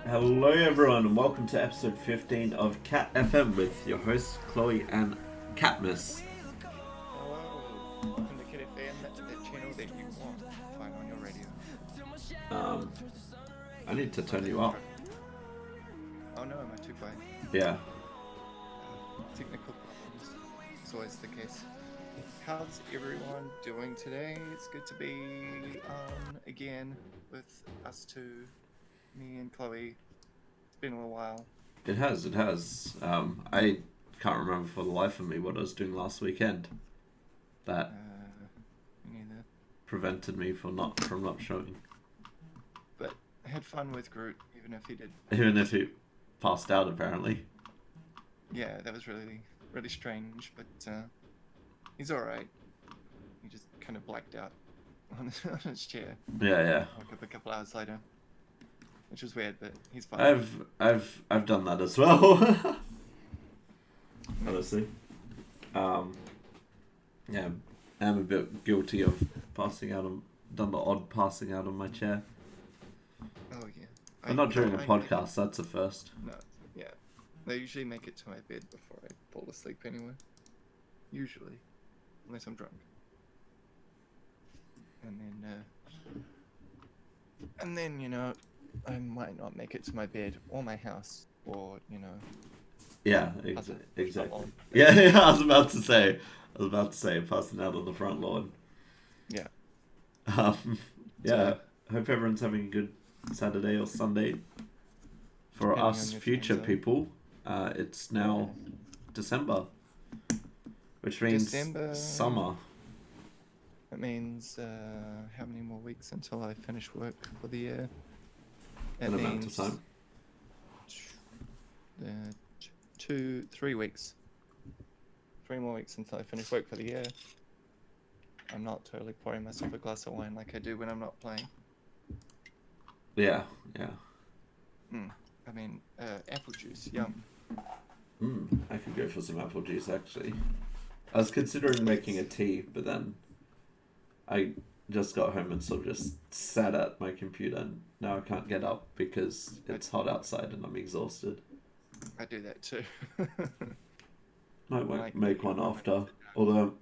Hello everyone and welcome to episode 15 of CatFM with your hosts Chloe and Catmus. Hello, welcome to CatFM. That's the channel that you want to find on your radio. I need to turn you up. Oh no, am I too quiet? Yeah. Technical problems. It's always the case. How's everyone doing today? It's good to be on again with us two, me and Chloe. It's been a little while. It has. I can't remember for the life of me what I was doing last weekend. That Me neither. prevented me from not showing. But I had fun with Groot, even if he did. Even if he passed out apparently. Yeah, that was really, really strange, but he's alright. He just kind of blacked out on his chair. Yeah. Woke up a couple hours later, which was weird, but he's fine. I've done that as well. Honestly. Yeah, I'm a bit guilty of done the odd passing out on my chair. Oh yeah. But not during a podcast, that's a first. No, yeah. I usually make it to my bed before I fall asleep anyway. Usually. Unless I'm drunk. And then, you know, I might not make it to my bed or my house or, you know. Yeah, exactly. Yeah, I was about to say passing out on the front lawn. Yeah. Yeah, hope everyone's having a good Saturday or Sunday. For us future people, it's now December, which means summer. That means how many more weeks until I finish work for the year? An amount of time. 3 weeks. 3 more weeks until I finish work for the year. I'm not totally pouring myself a glass of wine like I do when I'm not playing. Yeah. I mean, apple juice, yum. I could go for some apple juice actually. I was considering making a tea, but then I just got home and sort of just sat at my computer and now I can't get up because it's hot outside and I'm exhausted. I do that too. Might make one after. Although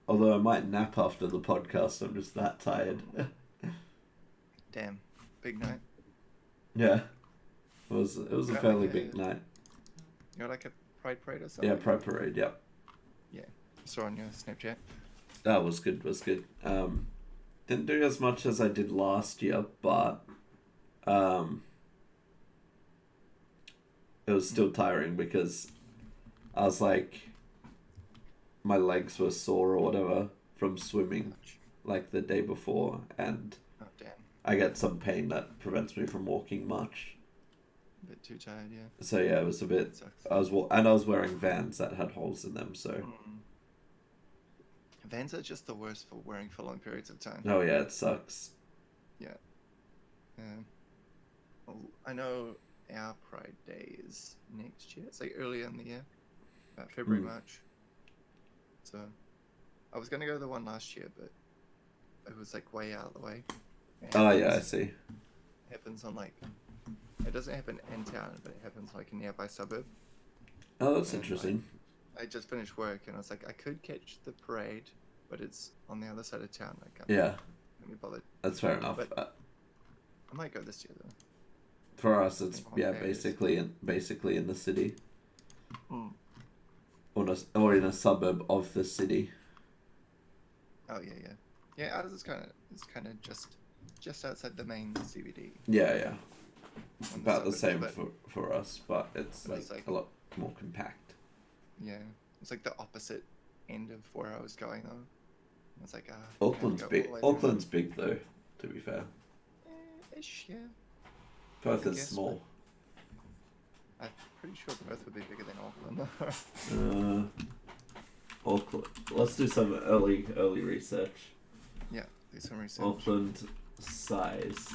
I might nap after the podcast, I'm just that tired. Damn. Big night. Yeah. It was a fairly big night. You're like a Pride Parade or something? Yeah, Pride Parade, yeah. Yeah. I saw on your Snapchat. That was good. Didn't do as much as I did last year, but it was still tiring because I was like, my legs were sore or whatever from swimming like the day before, and I get some pain that prevents me from walking much. A bit too tired, yeah. So yeah, it was a bit. I was wearing Vans that had holes in them, so. Vans are just the worst for wearing for long periods of time. Oh yeah, it sucks. Yeah. Well, I know our Pride Day is next year. It's like earlier in the year, about February, March. So, I was gonna go to the one last year, but it was like way out of the way. Oh yeah, I see. It happens on like, it doesn't happen in town, but it happens like a nearby suburb. Oh, that's interesting. I just finished work and I was like, I could catch the parade, but it's on the other side of town. I can't. Yeah. Can't be bothered. That's fair enough. But I might go this year though. For us, it's basically in the city, or in a suburb of the city. Oh yeah. Ours is kind of just outside the main CBD. Yeah. About the same for us, but it's like a lot more compact. Yeah, it's like the opposite end of where I was going though. It's like Auckland's big. Auckland's big though, to be fair. Ish, yeah. Perth is small. I'm pretty sure Perth would be bigger than Auckland. Auckland. Let's do some early research. Yeah, do some research. Auckland size.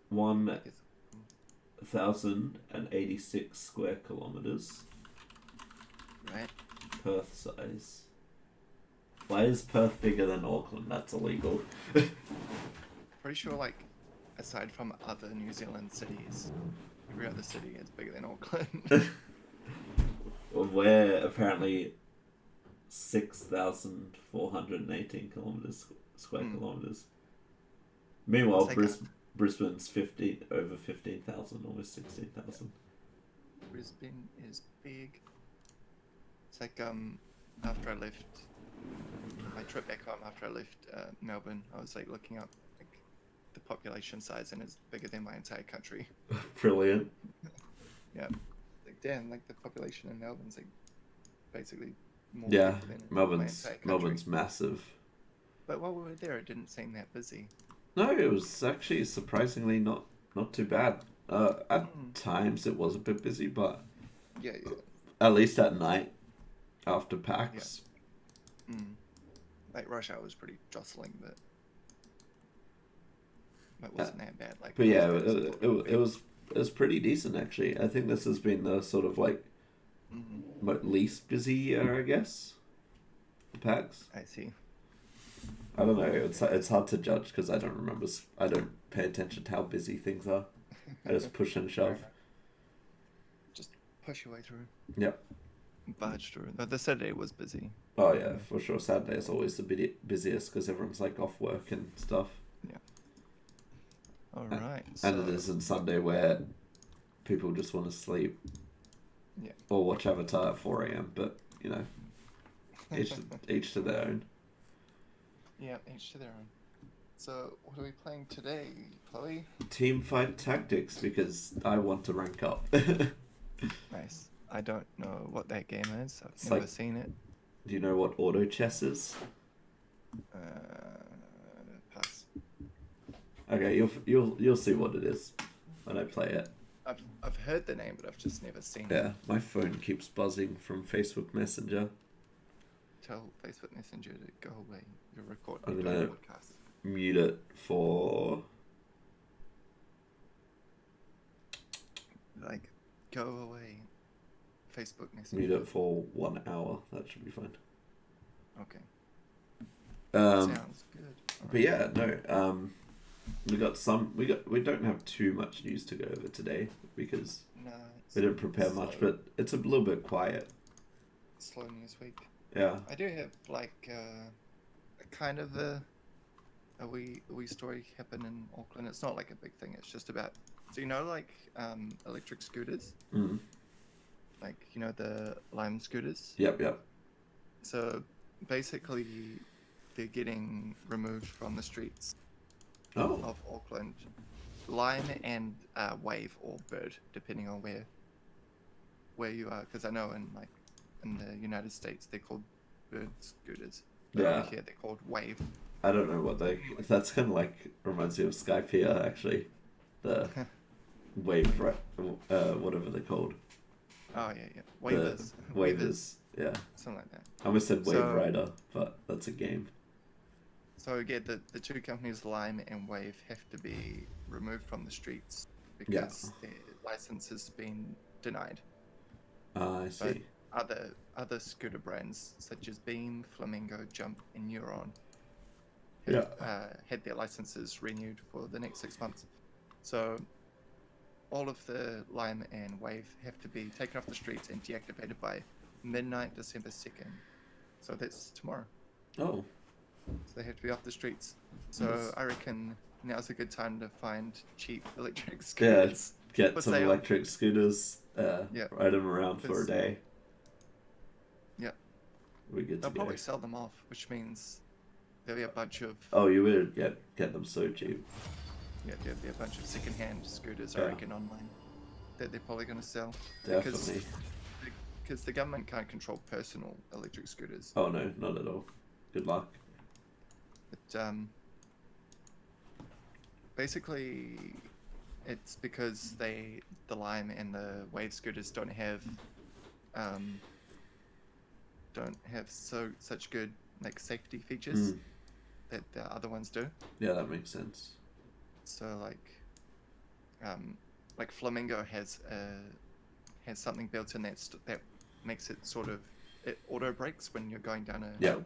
1,086 square kilometers. Right. Perth size. Why is Perth bigger than Auckland? That's illegal. Pretty sure, like, aside from other New Zealand cities, every other city is bigger than Auckland. Well, we're apparently 6,418 kilometers square kilometers. Meanwhile, It's like Brisbane's over 15,000, almost 16,000. Brisbane is big. It's like after I left my trip back home, after I left Melbourne, I was like looking up like the population size, and it's bigger than my entire country. Brilliant. Yeah, like damn, like the population in Melbourne's like basically more Yeah, people than my Melbourne's entire country. Melbourne's massive. But while we were there, it didn't seem that busy. No, it was actually surprisingly not too bad. At times it was a bit busy, but Yeah. at least at night after PAX. Yeah. Like rush hour was pretty jostling, but it wasn't that bad. Like, but yeah, it was pretty decent actually. I think this has been the sort of like least busy year, I guess. The PAX. I see. I don't know. It's hard to judge because I don't remember. I don't pay attention to how busy things are. I just push and shove. Just push your way through. Yep. Barge through. No, the Saturday was busy. Oh yeah, for sure. Saturday is always the busiest because everyone's like off work and stuff. Yeah. All right. And it isn't Sunday where people just want to sleep. Yeah. Or watch Avatar at 4 a.m. But you know, each to their own. Yeah, each to their own. So, what are we playing today, Chloe? Teamfight Tactics, because I want to rank up. Nice. I don't know what that game is. I've It's never like- seen it. Do you know what auto chess is? Pass. Okay, you'll see what it is when I play it. I've heard the name, but I've just never seen it. Yeah, my phone keeps buzzing from Facebook Messenger. Tell Facebook Messenger to go away. You're recording I'm a gonna- podcast. Mute it for... Like, go away. Facebook Messenger. Mute it for 1 hour. That should be fine. Okay. Um, Sounds good. but yeah, no. We don't have too much news to go over today because No, we didn't prepare much, but it's a little bit quiet. slow news week. Yeah. I do have like a kind of a wee story happen in Auckland. It's not like a big thing. It's just about, so you know, like electric scooters, Mm. like you know the Lime scooters. Yep. So basically, they're getting removed from the streets Oh. of Auckland. Lime and Wave or Bird, depending on where you are. Because I know in the United States they're called Bird scooters. But Yeah. over here they're called Wave. I don't know what that's kind of like, reminds me of Skype here, actually. The wave, whatever they're called. Oh yeah. Waivers. Waivers, yeah. Something like that. I almost said Wave So- Rider, but that's a game. So again, the two companies, Lime and Wave, have to be removed from the streets Yeah. because their license has been denied. I see. Other scooter brands such as Beam, Flamingo, Jump, and Neuron have had their licenses renewed for the next 6 months. So all of the Lime and Wave have to be taken off the streets and deactivated by midnight December 2nd. So that's tomorrow. Oh. So they have to be off the streets. So Nice. I reckon now's a good time to find cheap electric Yeah, scooters. get For some sale. electric scooters, Yeah. ride them around for a Because- day. Yeah. We're good to They'll go. probably sell them off, which means there'll be a bunch of Oh, you would get them so cheap. there'll be a bunch of secondhand scooters, Yeah. I reckon, online that they're probably going to sell. Definitely. Because the government can't control personal electric scooters. Oh no, not at all. Good luck. But basically, it's because the Lime and the Wave scooters don't have such good like safety features that the other ones do. Yeah, that makes sense. So like Flamingo has something built in that makes it sort of, it auto brakes when you're going down a Yeah. hill.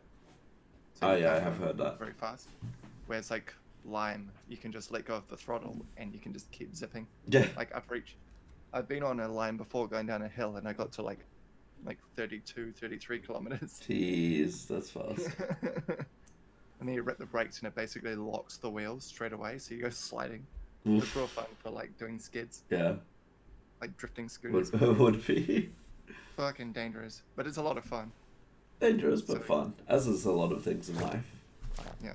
So Oh you yeah, I can't have go heard that. very fast. Whereas like Lime, you can just let go of the throttle and you can just keep zipping. Yeah. Like I've been on a Lime before going down a hill and I got to like 32, 33 kilometers. Jeez, that's fast. And then you rip the brakes and it basically locks the wheels straight away, so you go sliding. Oof. It's real fun for like doing skids, Yeah, like drifting scooters. would be Fucking dangerous, but it's a lot of fun. dangerous So but fun, as is a lot of things in life. yeah,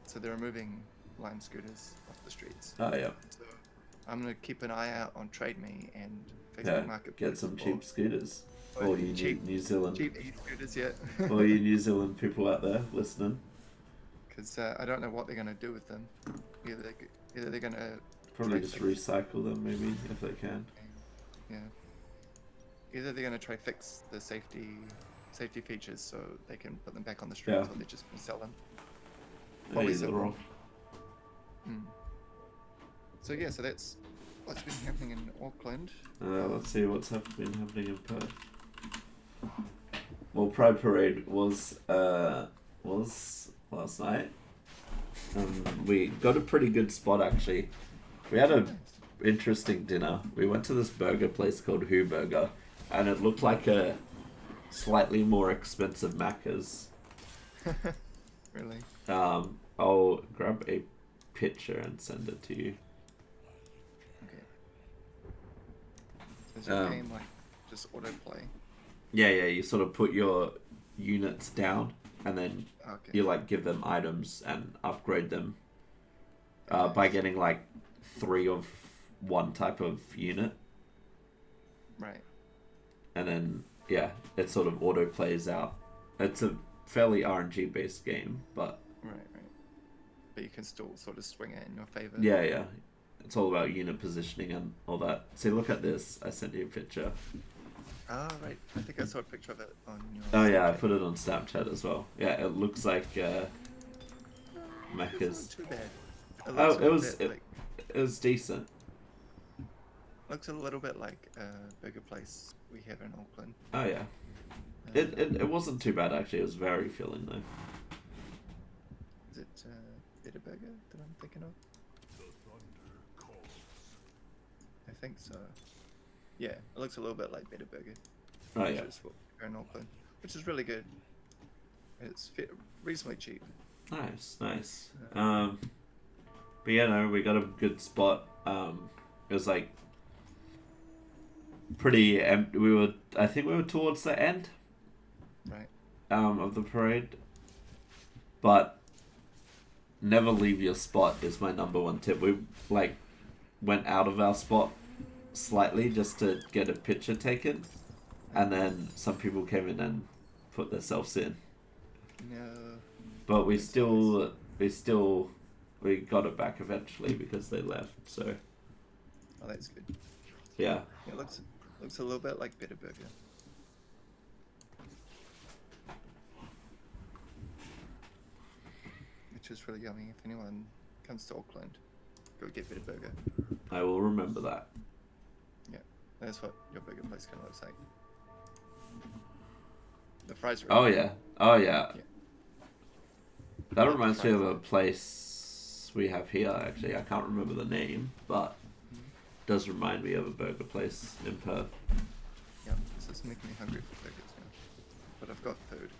so they're removing Lime scooters off the streets. Oh yeah, So I'm gonna keep an eye out on TradeMe and yeah. Facebook Marketplace. Get some cheap scooters. or All you cheap New Zealand, cheap e-scooters yet. all you New Zealand people out there listening. Because I don't know what they're gonna do with them. Either they're gonna Probably try just fix- recycle them, maybe if they can. yeah. Either they're gonna try fix the safety features so they can put them back on the streets, Yeah. or they're just gonna sell them. Maybe Probably either or. So yeah, so that's what's been happening in Auckland. Let's see what's been happening in Perth. Well, Pride Parade was last night. We got a pretty good spot actually. We had a interesting dinner. We went to this burger place called Who Burger, and it looked like a slightly more expensive Macca's. Really? I'll grab a picture and send it to you. Okay. So is your game like just autoplay? Yeah, you sort of put your units down, and then Okay. you like give them items and upgrade them by getting like 3 of one type of unit, Right. and then yeah, it sort of auto plays out. It's a fairly RNG based game, but Right. But you can still sort of swing it in your favor. yeah, it's all about unit positioning and all that. See, look at this. I sent you a picture. Ah, right. I think I saw a picture of it on your. Oh yeah, I Snapchat. put it on Snapchat as well. Yeah, it looks like It's Macca's. not too bad. Oh, looks a it little was bit like, it was decent. looks a little bit like a burger place we have in Auckland. Oh yeah, it wasn't too bad actually. It was very filling though. Is it Better Burger that I'm thinking of? I think so. Yeah, it looks a little bit like Better Burger. Oh which yeah. is what we have in Auckland, which is really good. It's reasonably cheap. Nice. But yeah, no, we got a good spot. It was like pretty empty. I think we were towards the end. Right. Of the parade. But never leave your spot is my number one tip. We like went out of our spot slightly just to get a picture taken, and then some people came in and put themselves in. No. But we got it back eventually because they left. So Oh, that's good. yeah, It looks a little bit like Better Burger. Which is really yummy. If anyone comes to Auckland, go get Better Burger. I will remember that. Yeah, that's what your burger place kind of looks like. The fries are Oh really yeah, Yeah. That Love the reminds me of fries. a place we have here. Actually, I can't remember the name, but it does remind me of a burger place in Perth. Yeah, this is making me hungry for burgers now. But I've got food.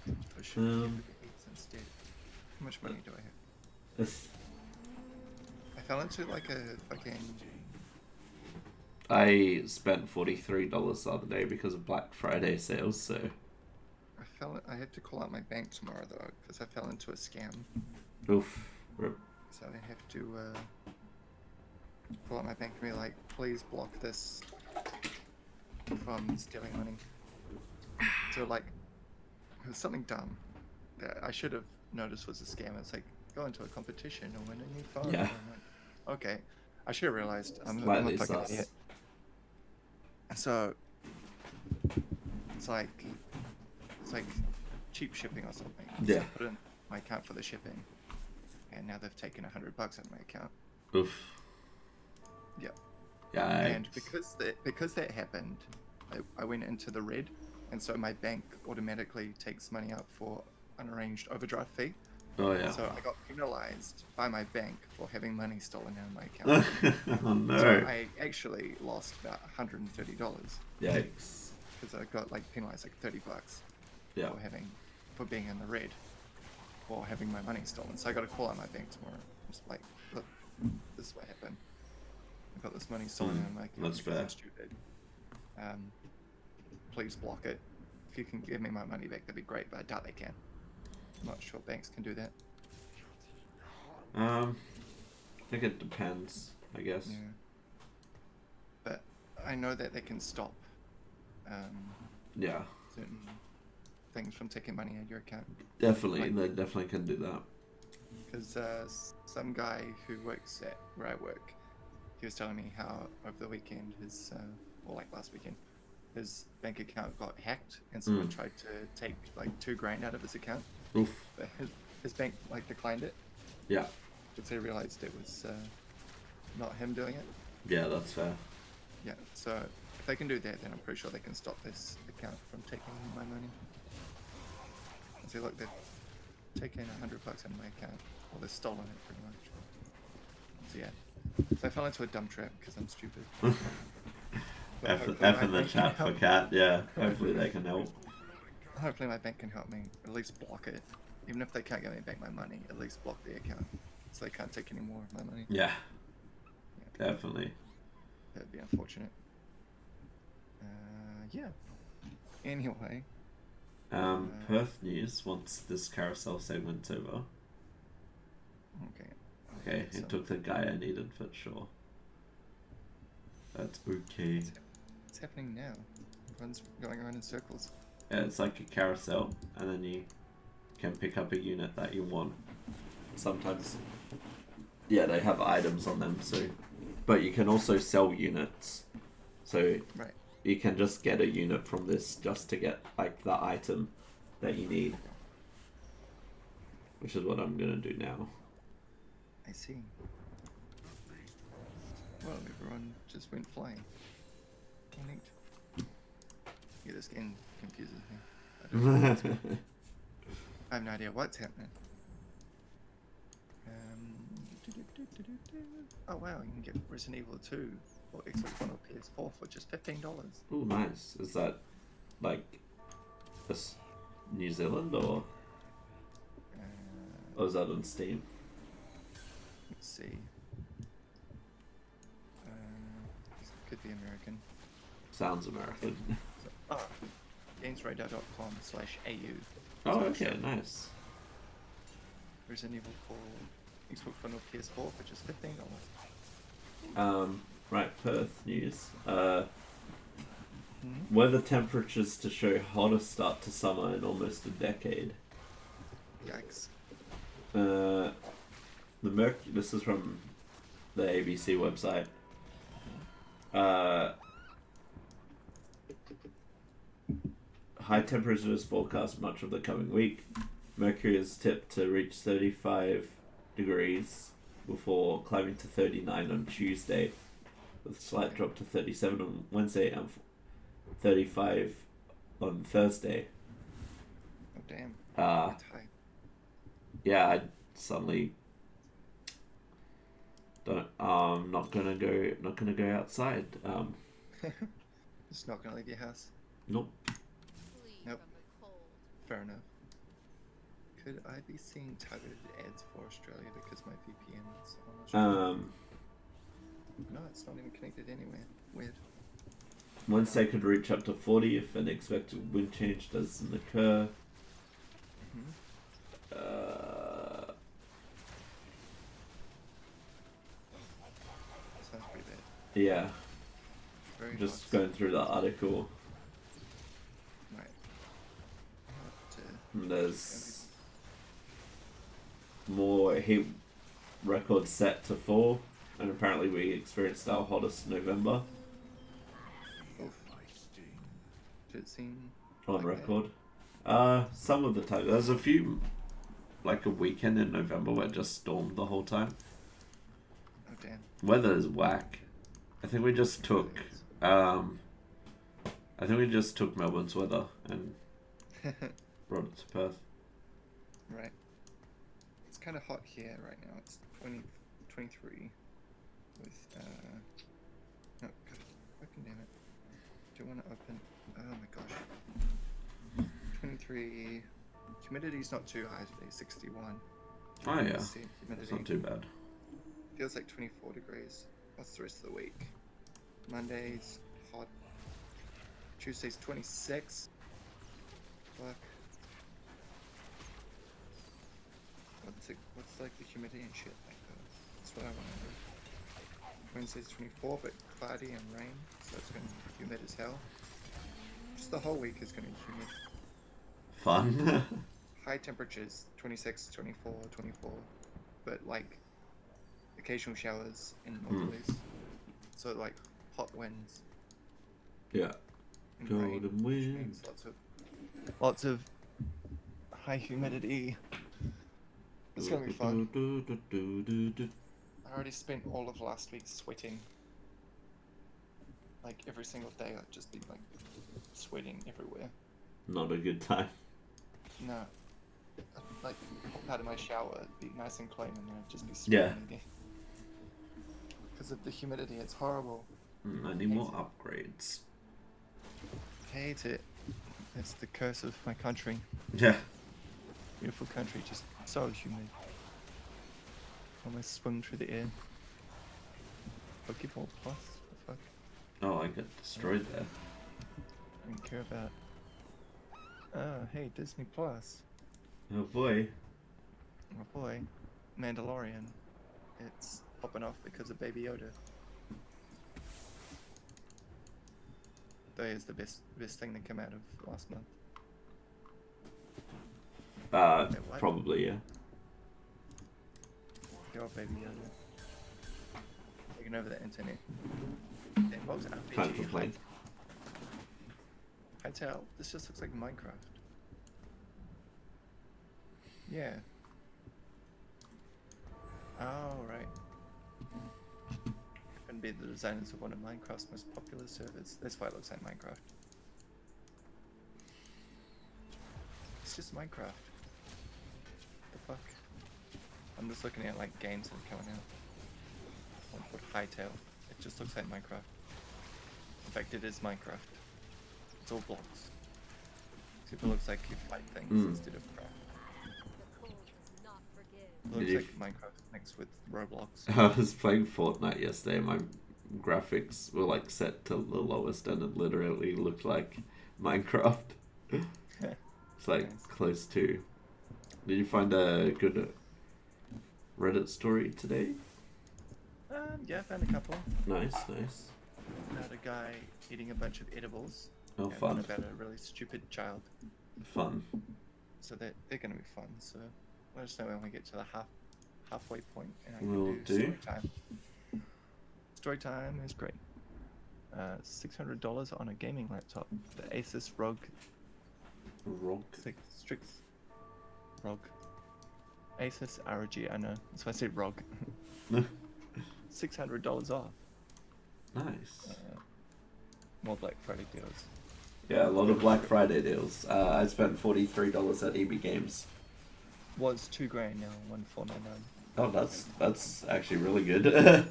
I should eat instead. How much money do I have? I fell into like a fucking. I spent $43 the other day because of Black Friday sales. So I have to call out my bank tomorrow though, because I fell into a scam. oof. Rip. So I have to call out my bank and be like, please block this from stealing money. So like, it was something dumb that I should have noticed was a scam. It's like, go into a competition and win a new phone. Yeah. And I'm like, okay. I should have realized I'm a Slightly fucking sus. idiot. So it's like cheap shipping or something. So Yeah. I put in my account for the shipping, and now they've taken $100 out of my account. Oof. Yeah. Yeah. And because that happened, I went into the red and so my bank automatically takes money out for unarranged overdraft fee. Oh yeah. So I got penalized by my bank for having money stolen out of my account. Oh no. So I actually lost about $130 Yikes. because I got like penalized like $30 Yeah. for being in the red for having my money stolen. So I got to call out my bank tomorrow. Just like, look, this is what happened. I got this money stolen out of my account. That's because fair. I'm stupid. Please block it. If you can give me my money back, that'd be great. But I doubt they can. I'm not sure banks can do that. I think it depends, I guess. Yeah. But I know that they can stop Yeah. certain things from taking money out of your account. Definitely, they definitely can do that. Because some guy who works at where I work, he was telling me how over the weekend or like last weekend, his bank account got hacked and someone tried to take like $2,000 out of his account. Oof. But his bank like declined it. Yeah. Because they realized it was not him doing it. Yeah, that's fair. Yeah, so if they can do that, then I'm pretty sure they can stop this account from taking my money. And say, look, they've taken $100 out of my account, or they've stolen it pretty much. So yeah, so I fell into a dumb trap because I'm stupid. F in the chat for Cat, yeah. Hopefully they can help. Hopefully my bank can help me, at least block it. Even if they can't get me back my money, at least block the account. So they can't take any more of my money. Yeah. Definitely. That'd be unfortunate. Yeah. Anyway. Perth News wants this carousel segment over. Okay, it took the guy I needed for sure. That's okay. What's happening now? Everyone's going around in circles. Yeah, it's like a carousel, and then you can pick up a unit that you want. Sometimes, yeah, they have items on them, so, but you can also sell units. So right. You can just get a unit from this just to get like the item that you need, which is what I'm gonna do now. I see. Well, everyone just went flying. Neat. Yeah, this game confuses me. I have no idea what's happening. Oh wow, you can get Resident Evil 2 or Xbox One or PS4 for just $15. Oh, nice. Is that like this New Zealand or is that on Steam? Let's see. Could be American. Sounds American. GamesRadar.com/au. Oh, okay, nice. Resident Evil 4 Xbox One or PS4 for just $15. Right, Perth News. Weather temperatures to show hottest start to summer in almost a decade. Yikes. This is from the ABC website. High temperatures forecast much of the coming week. Mercury is tipped to reach 35 degrees before climbing to 39 on Tuesday, with a slight drop to 37 on Wednesday and 35 on Thursday. Oh damn. That's high. Yeah, I suddenly don't. Not gonna go outside. Just not gonna leave your house. Nope. Nope. Fair enough. Could I be seeing targeted ads for Australia because my VPN is on Australia? No, it's not even connected anywhere. Weird. Wednesday could reach up to 40 if an expected wind change doesn't occur. Sounds pretty bad. Yeah. Very Just hot. going through the article. Right. There's more heat records set to fall, and apparently we experienced our hottest November Did it seem on like record. Some of the time. There's a few, like a weekend in November where it just stormed the whole time. Oh damn. Weather is whack. I think we just took, I I think we just took Melbourne's weather and brought it to Perth. Right. It's kind of hot here right now. It's 23 with, no, God, fucking damn it. Do you want to open, oh my gosh. 23, humidity's not too high today, 61. Oh yeah, Humidity. it's not too bad. Feels like 24 degrees. What's the rest of the week? Monday's hot. Tuesday's 26. Fuck. What's like the humidity and shit like that? That's what I want to know. Wednesday's 24, but cloudy and rain, so it's going to be humid as hell. Just the whole week is going to be humid. Fun. High temperatures, 26, 24, 24, but like occasional showers and northerlies. So like hot winds. Yeah. And Golden rain, which wind. means lots of high humidity. It's gonna be fun. I already spent all of last week sweating. Like every single day, I'd just be like sweating everywhere. Not a good time. No, I'd, like pop out of my shower, be nice and clean, and then I'd just be sweating again. Because of the humidity, it's horrible. I need more upgrades. Hate it. It's the curse of my country. Yeah. Beautiful country, just so humid. Almost swim through the air. Pokeball Plus? The fuck? Oh, I got destroyed there. I don't care about. Oh, hey, Disney Plus. Oh boy. Oh boy. Mandalorian. It's popping off because of Baby Yoda. That is the best thing that came out of last month. Wait, what? Probably, yeah. Your Baby Yoda. Taking over the internet. Then what was RPG? Can't complain. Hightail. This just looks like Minecraft. Yeah. Oh, right. Couldn't be the designers of one of Minecraft's most popular servers. That's why it looks like Minecraft. It's just Minecraft. The fuck? I'm just looking at like games that are coming out. One called Hightail. It just looks like Minecraft. In fact, it is Minecraft. It's all blocks. Except it looks like you fight things instead of craft. It looks like Minecraft mixed with Roblox. I was playing Fortnite yesterday. My graphics were like set to the lowest, and it literally looked like Minecraft. It's like Nice. close to. Did you find a good Reddit story today? Yeah, I found a couple. Nice. About a guy eating a bunch of edibles. Oh, and fun. one about a really stupid child. Fun. So they're going to be fun. So let us know when we get to the halfway point, and I Will can do do. story time. Story time is great. $600 on a gaming laptop. The Asus ROG Rock. Strix ROG. Asus ROG. I know. That's why I said ROG. $600 off. Nice. More Black Friday deals. Yeah, a lot of Black Friday deals. I spent $43 at EB Games. Was $2,000 now, 1,499. Oh, that's actually really good.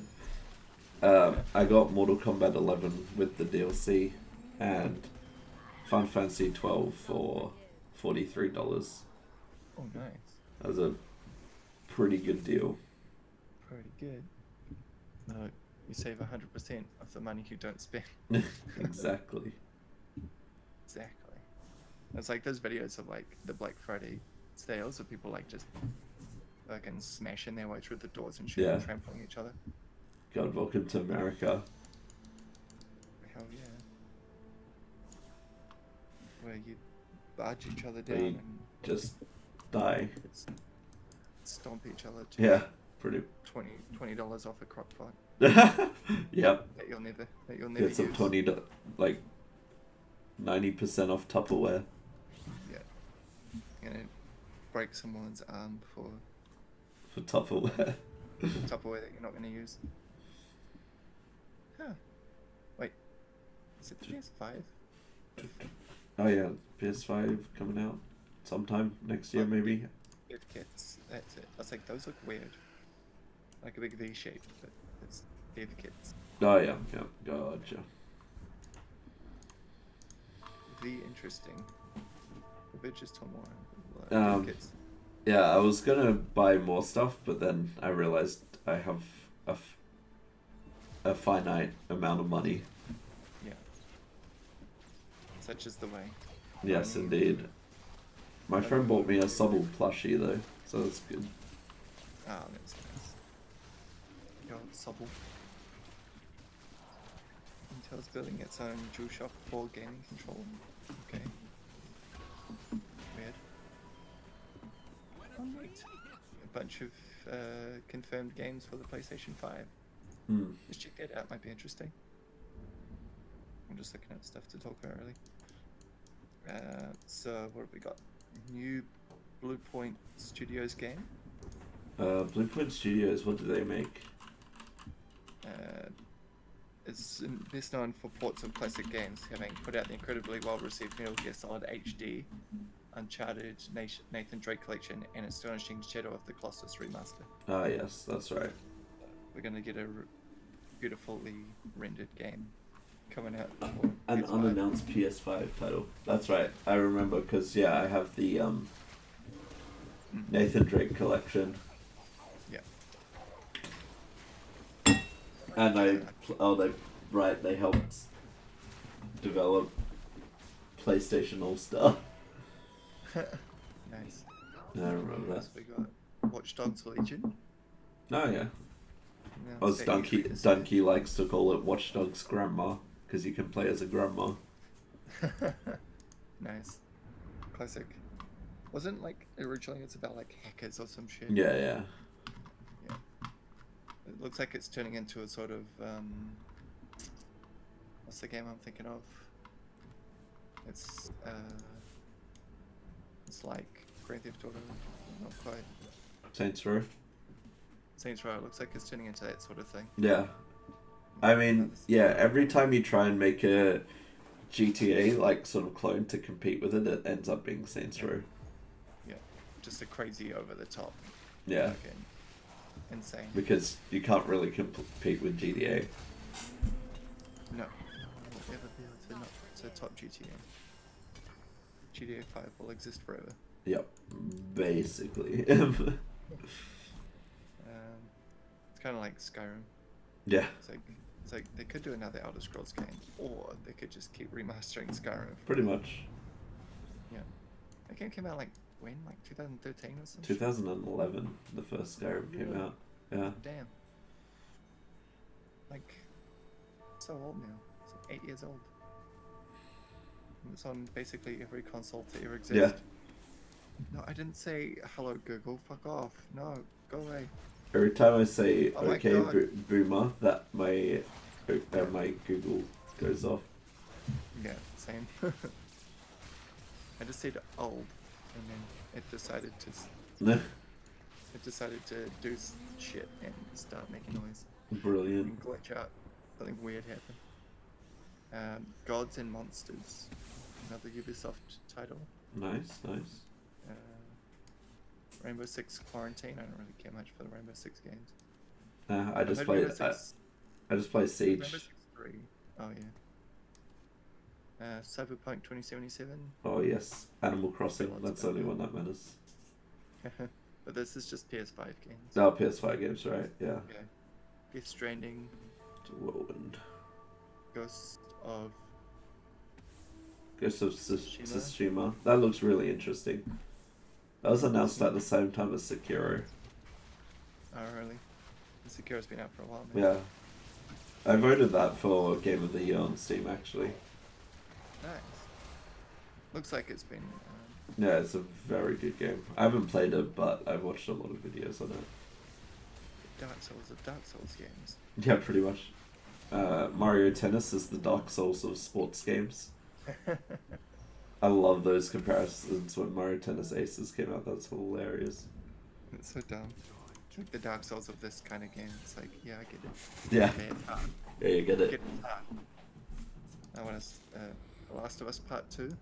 I got Mortal Kombat 11 with the DLC and Final Fantasy 12 for $43. Oh, nice. That was a pretty good deal. Pretty good. No, you save 100% of the money you don't spend. Exactly. Exactly. It's like those videos of like the Black Friday sales of people like just fucking smashing their way through the doors and shit and Yeah. trampling each other. God, welcome to America. Hell yeah. Where you barge each other Where down you and just die. stomp each other to Yeah, pretty. $20 off a crock pot Yep. that you'll never Get some use. 20, like 90% off Tupperware. Yeah. And it break someone's arm for For Tupperware. Tupperware that you're not going to use. Huh. Wait. Is it the PS5? Oh yeah, PS5 coming out sometime next year maybe. Dev kits. That's it. I was like, those look weird. Like a big V shape, but it's dev kits. Oh yeah, yeah, gotcha. V interesting. Religious tomorrow. Dev kits. Yeah, I was gonna buy more stuff, but then I realized I have a finite amount of money. Yeah. Such is the way. Yes, indeed. My friend bought me a Sobble plushie though, so that's good. Ah, that's nice. Yo, Sobble. Intel's building its own DualShock 4 gaming controller. Okay. Weird. Oh, neat. A bunch of confirmed games for the PlayStation 5. Let's check that out, might be interesting. I'm just looking at stuff to talk about really. So what have we got? New Bluepoint Studios game. Bluepoint Studios, what do they make? It's best known for ports of classic games, having put out the incredibly well-received Metal Gear Solid HD, Uncharted Nathan Drake Collection, and astonishing Shadow of the Colossus remaster. Ah yes, that's right. We're gonna get a beautifully rendered game coming out. An PS5. unannounced PS5 title. That's right. I remember because yeah, I have the Nathan Drake collection. Yeah. And they helped develop PlayStation All Star. Nice. I remember that. We got Watch Dogs Legion. Oh yeah. Now, As Dunkey likes to call it Watch Dogs Grandma, because you can play as a grandma. Nice. Classic. Wasn't like originally it's about like hackers or some shit? Yeah, yeah. Yeah. It looks like it's turning into a sort of what's the game I'm thinking of? It's like Grand Theft Auto, not quite. Saints Row. Saints Row. It looks like it's turning into that sort of thing. Yeah. I mean, yeah, every time you try and make a GTA like sort of clone to compete with it, it ends up being Saints Row. Yeah. Just a crazy over the top. Yeah. Fucking insane. Because you can't really compete with GTA. No. We'll never be able to top GTA. GTA 5 will exist forever. Yep. Basically. It's kind of like Skyrim. Yeah. It's like they could do another Elder Scrolls game, or they could just keep remastering Skyrim. Pretty much. Yeah. That game came out like when? Like 2013 or something? 2011, the first Skyrim came out. Yeah. Damn. Like, so old now. It's like 8 years old. And it's on basically every console to ever exist. Yeah. No, I didn't say hello Google. Fuck off. No, go away. Every time I say Oh my okay God. boomer, that my Google goes off. Yeah, same. I just said old, and then it decided to do shit and start making noise Brilliant. and glitch out. Something weird happened. Gods and Monsters, another Ubisoft title. Nice. Rainbow Six Quarantine. I don't really care much for the Rainbow Six games. I just play Siege. Rainbow Six 3. Oh yeah. Cyberpunk 2077. Oh yes, Animal Crossing. That's the only one that matters. But this is just PS5 games. Oh, PS5 games, right? Yeah. Okay. Death Stranding. Whirlwind. Ghost of Tsushima. That looks really interesting. That was announced at the same time as Sekiro. Oh really? Sekiro's been out for a while now. Yeah. I voted that for Game of the Year on Steam, actually. Nice. Looks like it's been... Yeah, it's a very good game. I haven't played it, but I've watched a lot of videos on it. Dark Souls of Dark Souls games. Yeah, pretty much. Mario Tennis is the Dark Souls of sports games. I love those comparisons when Mario Tennis Aces came out. That's hilarious. It's so dumb. It's like the Dark Souls of this kind of game. It's like, yeah, I get it. Yeah. Okay, it's hard. Yeah, you get it. Get it hard. I want to The Last of Us Part 2.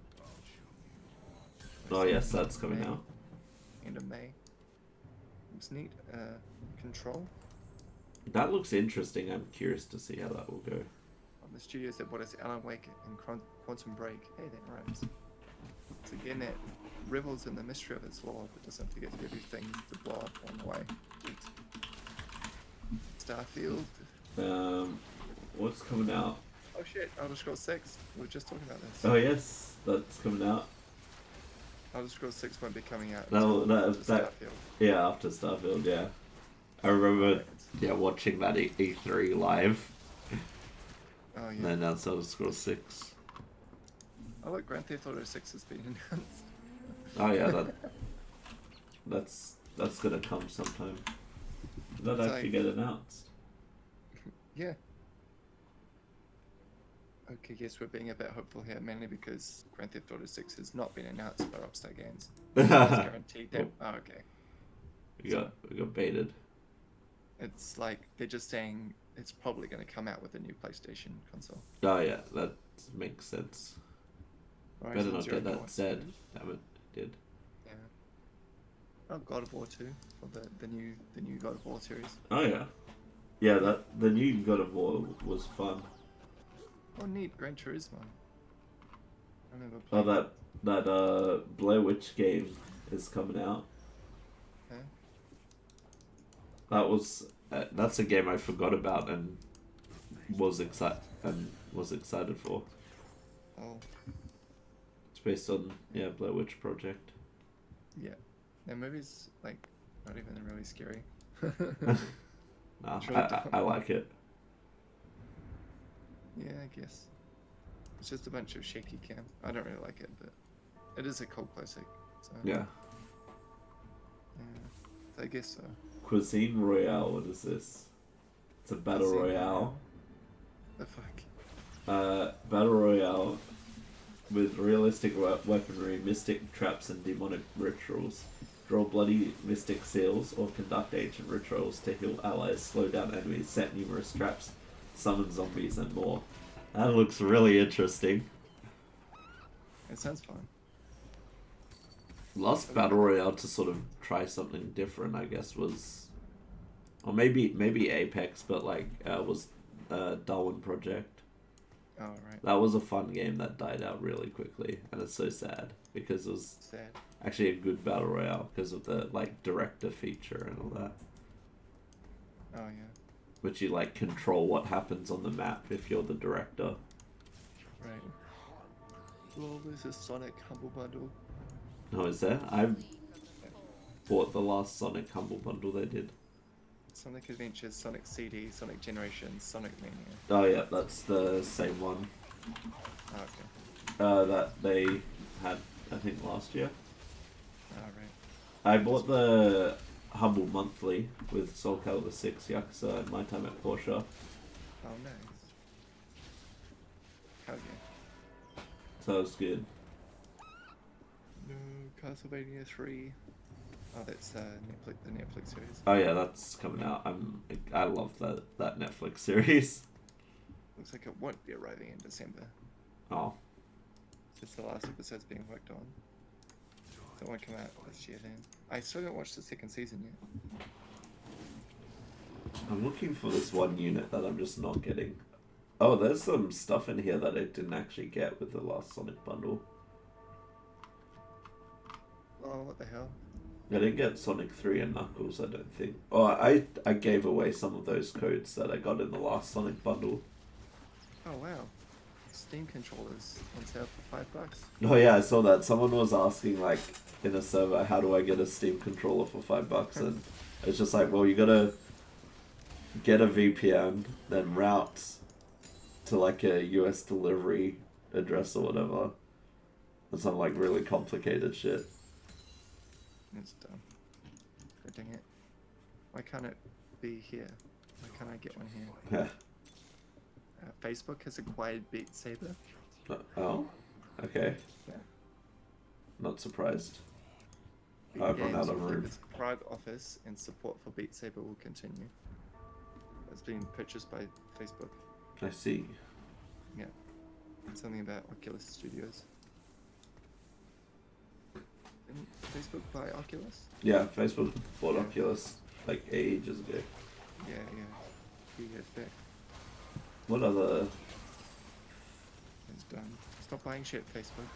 Oh yes, that's coming out. End of May. Looks neat. Control. That looks interesting. I'm curious to see how that will go. The studios that bought us Alan Wake and Quantum Break. Hey, that rhymes. So again, that revels in the mystery of its lore, but doesn't forget everything to blow up on the way. Starfield. What's coming out? Oh shit, Elder Scrolls 6. We were just talking about this. Oh yes, that's coming out. Elder Scrolls 6 won't be coming out That, until that, after that, Starfield. yeah, after Starfield, yeah. I remember, watching that E3 live. Oh yeah. And then that's Elder Scrolls 6. Oh look, Grand Theft Auto 6 has been announced. Oh yeah, that's gonna come sometime. That It's actually like- get announced. Yeah. Okay, yes, we're being a bit hopeful here, mainly because Grand Theft Auto 6 has not been announced by Rockstar Games. So it's guaranteed that. Oh, okay. We got baited. It's like they're just saying it's probably going to come out with a new PlayStation console. Oh yeah, that makes sense. Horizon Better not Zero get that Dawn. said. Damn it, did. Yeah. Oh, God of War 2 for the new God of War series. Oh yeah, yeah. That the new God of War was fun. Oh, neat, Gran Turismo. I remember Oh, playing. that Blair Witch game is coming out. Yeah. That's a game I forgot about and was excited for. Oh, It's based on Blair Witch Project. yeah. That movie's like not even really scary. Nah, It's really dumb. I like it. Yeah, I guess. It's just a bunch of shaky cam. I don't really like it, but it is a cult classic. So Yeah. So I guess so. Cuisine Royale. What is this? It's a battle Cuisine royale. The fuck? Battle royale with realistic weaponry, mystic traps, and demonic rituals. Draw bloody mystic seals or conduct ancient rituals to heal allies, slow down enemies, set numerous traps, summon zombies, and more. That looks really interesting. It sounds fun. Last battle royale to sort of try something different, I guess, was, or maybe Apex, but was Darwin Project. Oh right. That was a fun game that died out really quickly, and it's so sad because it was Sad. actually a good battle royale because of the director feature and all that, Oh yeah. which you control what happens on the map if you're the director. Right. Well, there's a Sonic Humble Bundle. Oh, is there? I bought the last Sonic Humble Bundle they did. Sonic Adventures, Sonic CD, Sonic Generations, Sonic Mania. Oh yeah, that's the same one. Oh, okay. That they had, I think, last year. Oh right. I bought the Humble Monthly with Soul Calibur 6, Yakuza, and My Time at Porsche. Oh nice. Hell yeah. So it was good. No, Castlevania 3. Oh, that's the Netflix series. Oh yeah, that's coming out. I love that Netflix series. Looks like it won't be arriving in December. Oh, It's the last episode's being worked on. So it won't come out this year then. I still haven't watched the second season yet. I'm looking for this one unit that I'm just not getting. Oh, there's some stuff in here that I didn't actually get with the last Sonic bundle. Oh, what the hell? I didn't get Sonic 3 and Knuckles, I don't think. Oh, I gave away some of those codes that I got in the last Sonic bundle. Oh wow. Steam controllers on sale for $5. Oh yeah, I saw that. Someone was asking in a server, how do I get a Steam controller for $5? And it's just well, you gotta get a VPN, then route to a US delivery address or whatever. And some really complicated shit. It's dumb. God dang it. Why can't it be here? Why can't I get one here? Yeah. Facebook has acquired Beat Saber. Oh, okay. Yeah. Not surprised. Beat I've run Games out of will keep room. its Prague office and support for Beat Saber will continue. It's been purchased by Facebook. I see. Yeah. something about Oculus Studios. Didn't Facebook buy Oculus? Yeah, Facebook bought Yeah. Oculus like ages ago. Yeah. A few years back. What other It's done. Stop buying shit, Facebook.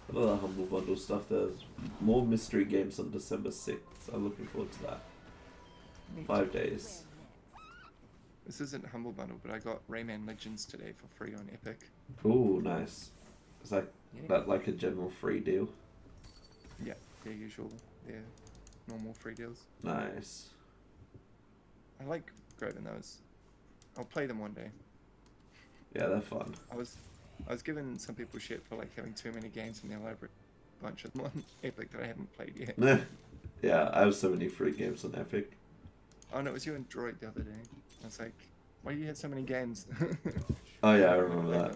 what other Humble Bundle stuff? There's more mystery games on December 6th. I'm looking forward to that. Neat. 5 days. This isn't Humble Bundle, but I got Rayman Legends today for free on Epic. Ooh, nice. Is that Yeah. that like a general free deal? Yeah, their usual, their normal free deals. Nice. I like grabbing those. I'll play them one day. Yeah, they're fun. I was giving some people shit for like having too many games in their library. A bunch of them on Epic that I haven't played yet. Yeah, I have so many free games on Epic. Oh no, it was you and Droid the other day. I was like, why do you have so many games? Oh yeah, I remember that.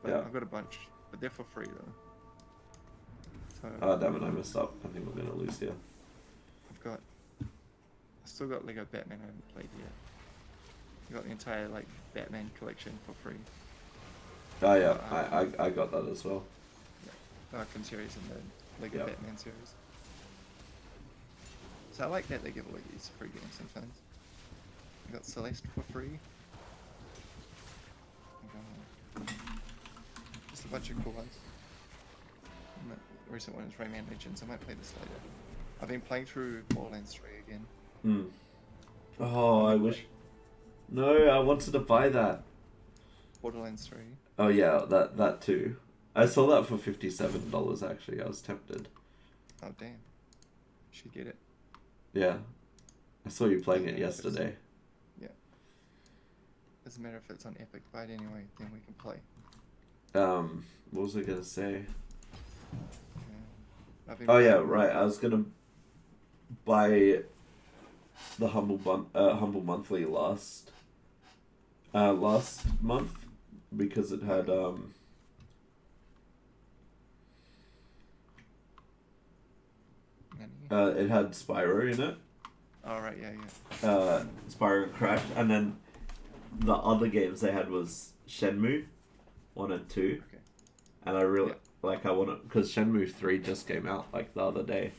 But Yeah. I've got a bunch, but they're for free though. So Oh damn it, I messed up. I think we're gonna lose here. I still got Lego Batman I haven't played yet. I got the entire like Batman collection for free. Oh yeah, I got that as well. Arkham series and the Lego Yep. Batman series. So I like that they give away these free games sometimes. I got Celeste for free. I got just a bunch of cool ones. And the recent one is Rayman Legends. I might play this later. I've been playing through Borderlands 3 again. Hmm. Oh, I wish. No, I wanted to buy that. Borderlands 3. Oh yeah, that too. I saw that for $57 actually. I was tempted. Oh damn. Should get it. Yeah. I saw you playing it Yeah, it's- yesterday. Doesn't matter if it's on Epic, buy it anyway, then we can play. What was I gonna say? Yeah. I've been Oh yeah, playing- right. I was gonna buy the Humble Monthly last month because it had it had Spyro in it. Oh right, yeah. Spyro and Crash, and then the other games they had was Shenmue 1 and 2. Okay. And I really I want to, because Shenmue 3 just came out like the other day.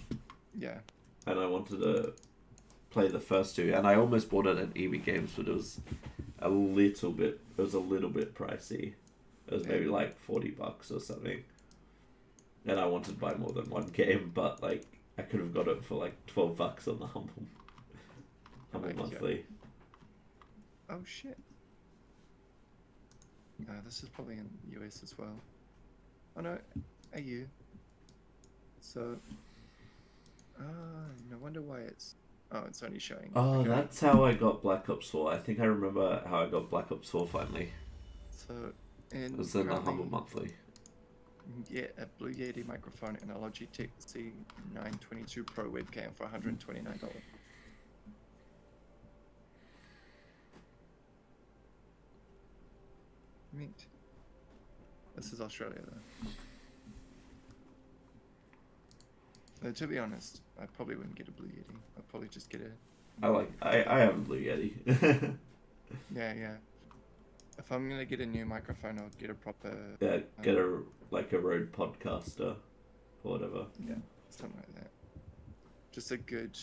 Yeah. And I wanted to play the first two, and I almost bought it at EB Games, but it was a little bit pricey. It was maybe like $40 or something. And I wanted to buy more than one game, but like I could have got it for like $12 on the Humble Monthly. Oh shit. This is probably in the US as well. Oh no, AU. So, no wonder why it's. Oh, it's only showing. Oh, okay. that's how I got Black Ops 4. I think I remember how I got Black Ops 4 finally. So, It was in the Humble Monthly. You can get a Blue Yeti microphone and a Logitech C922 Pro webcam for $129. Neat. This is Australia though. To be honest, I probably wouldn't get a Blue Yeti. I'd probably just get a. I have a Blue Yeti. Yeah. If I'm gonna get a new microphone, I'll get a proper. Yeah, get a Rode Podcaster or whatever. Yeah, something like that. Just a good,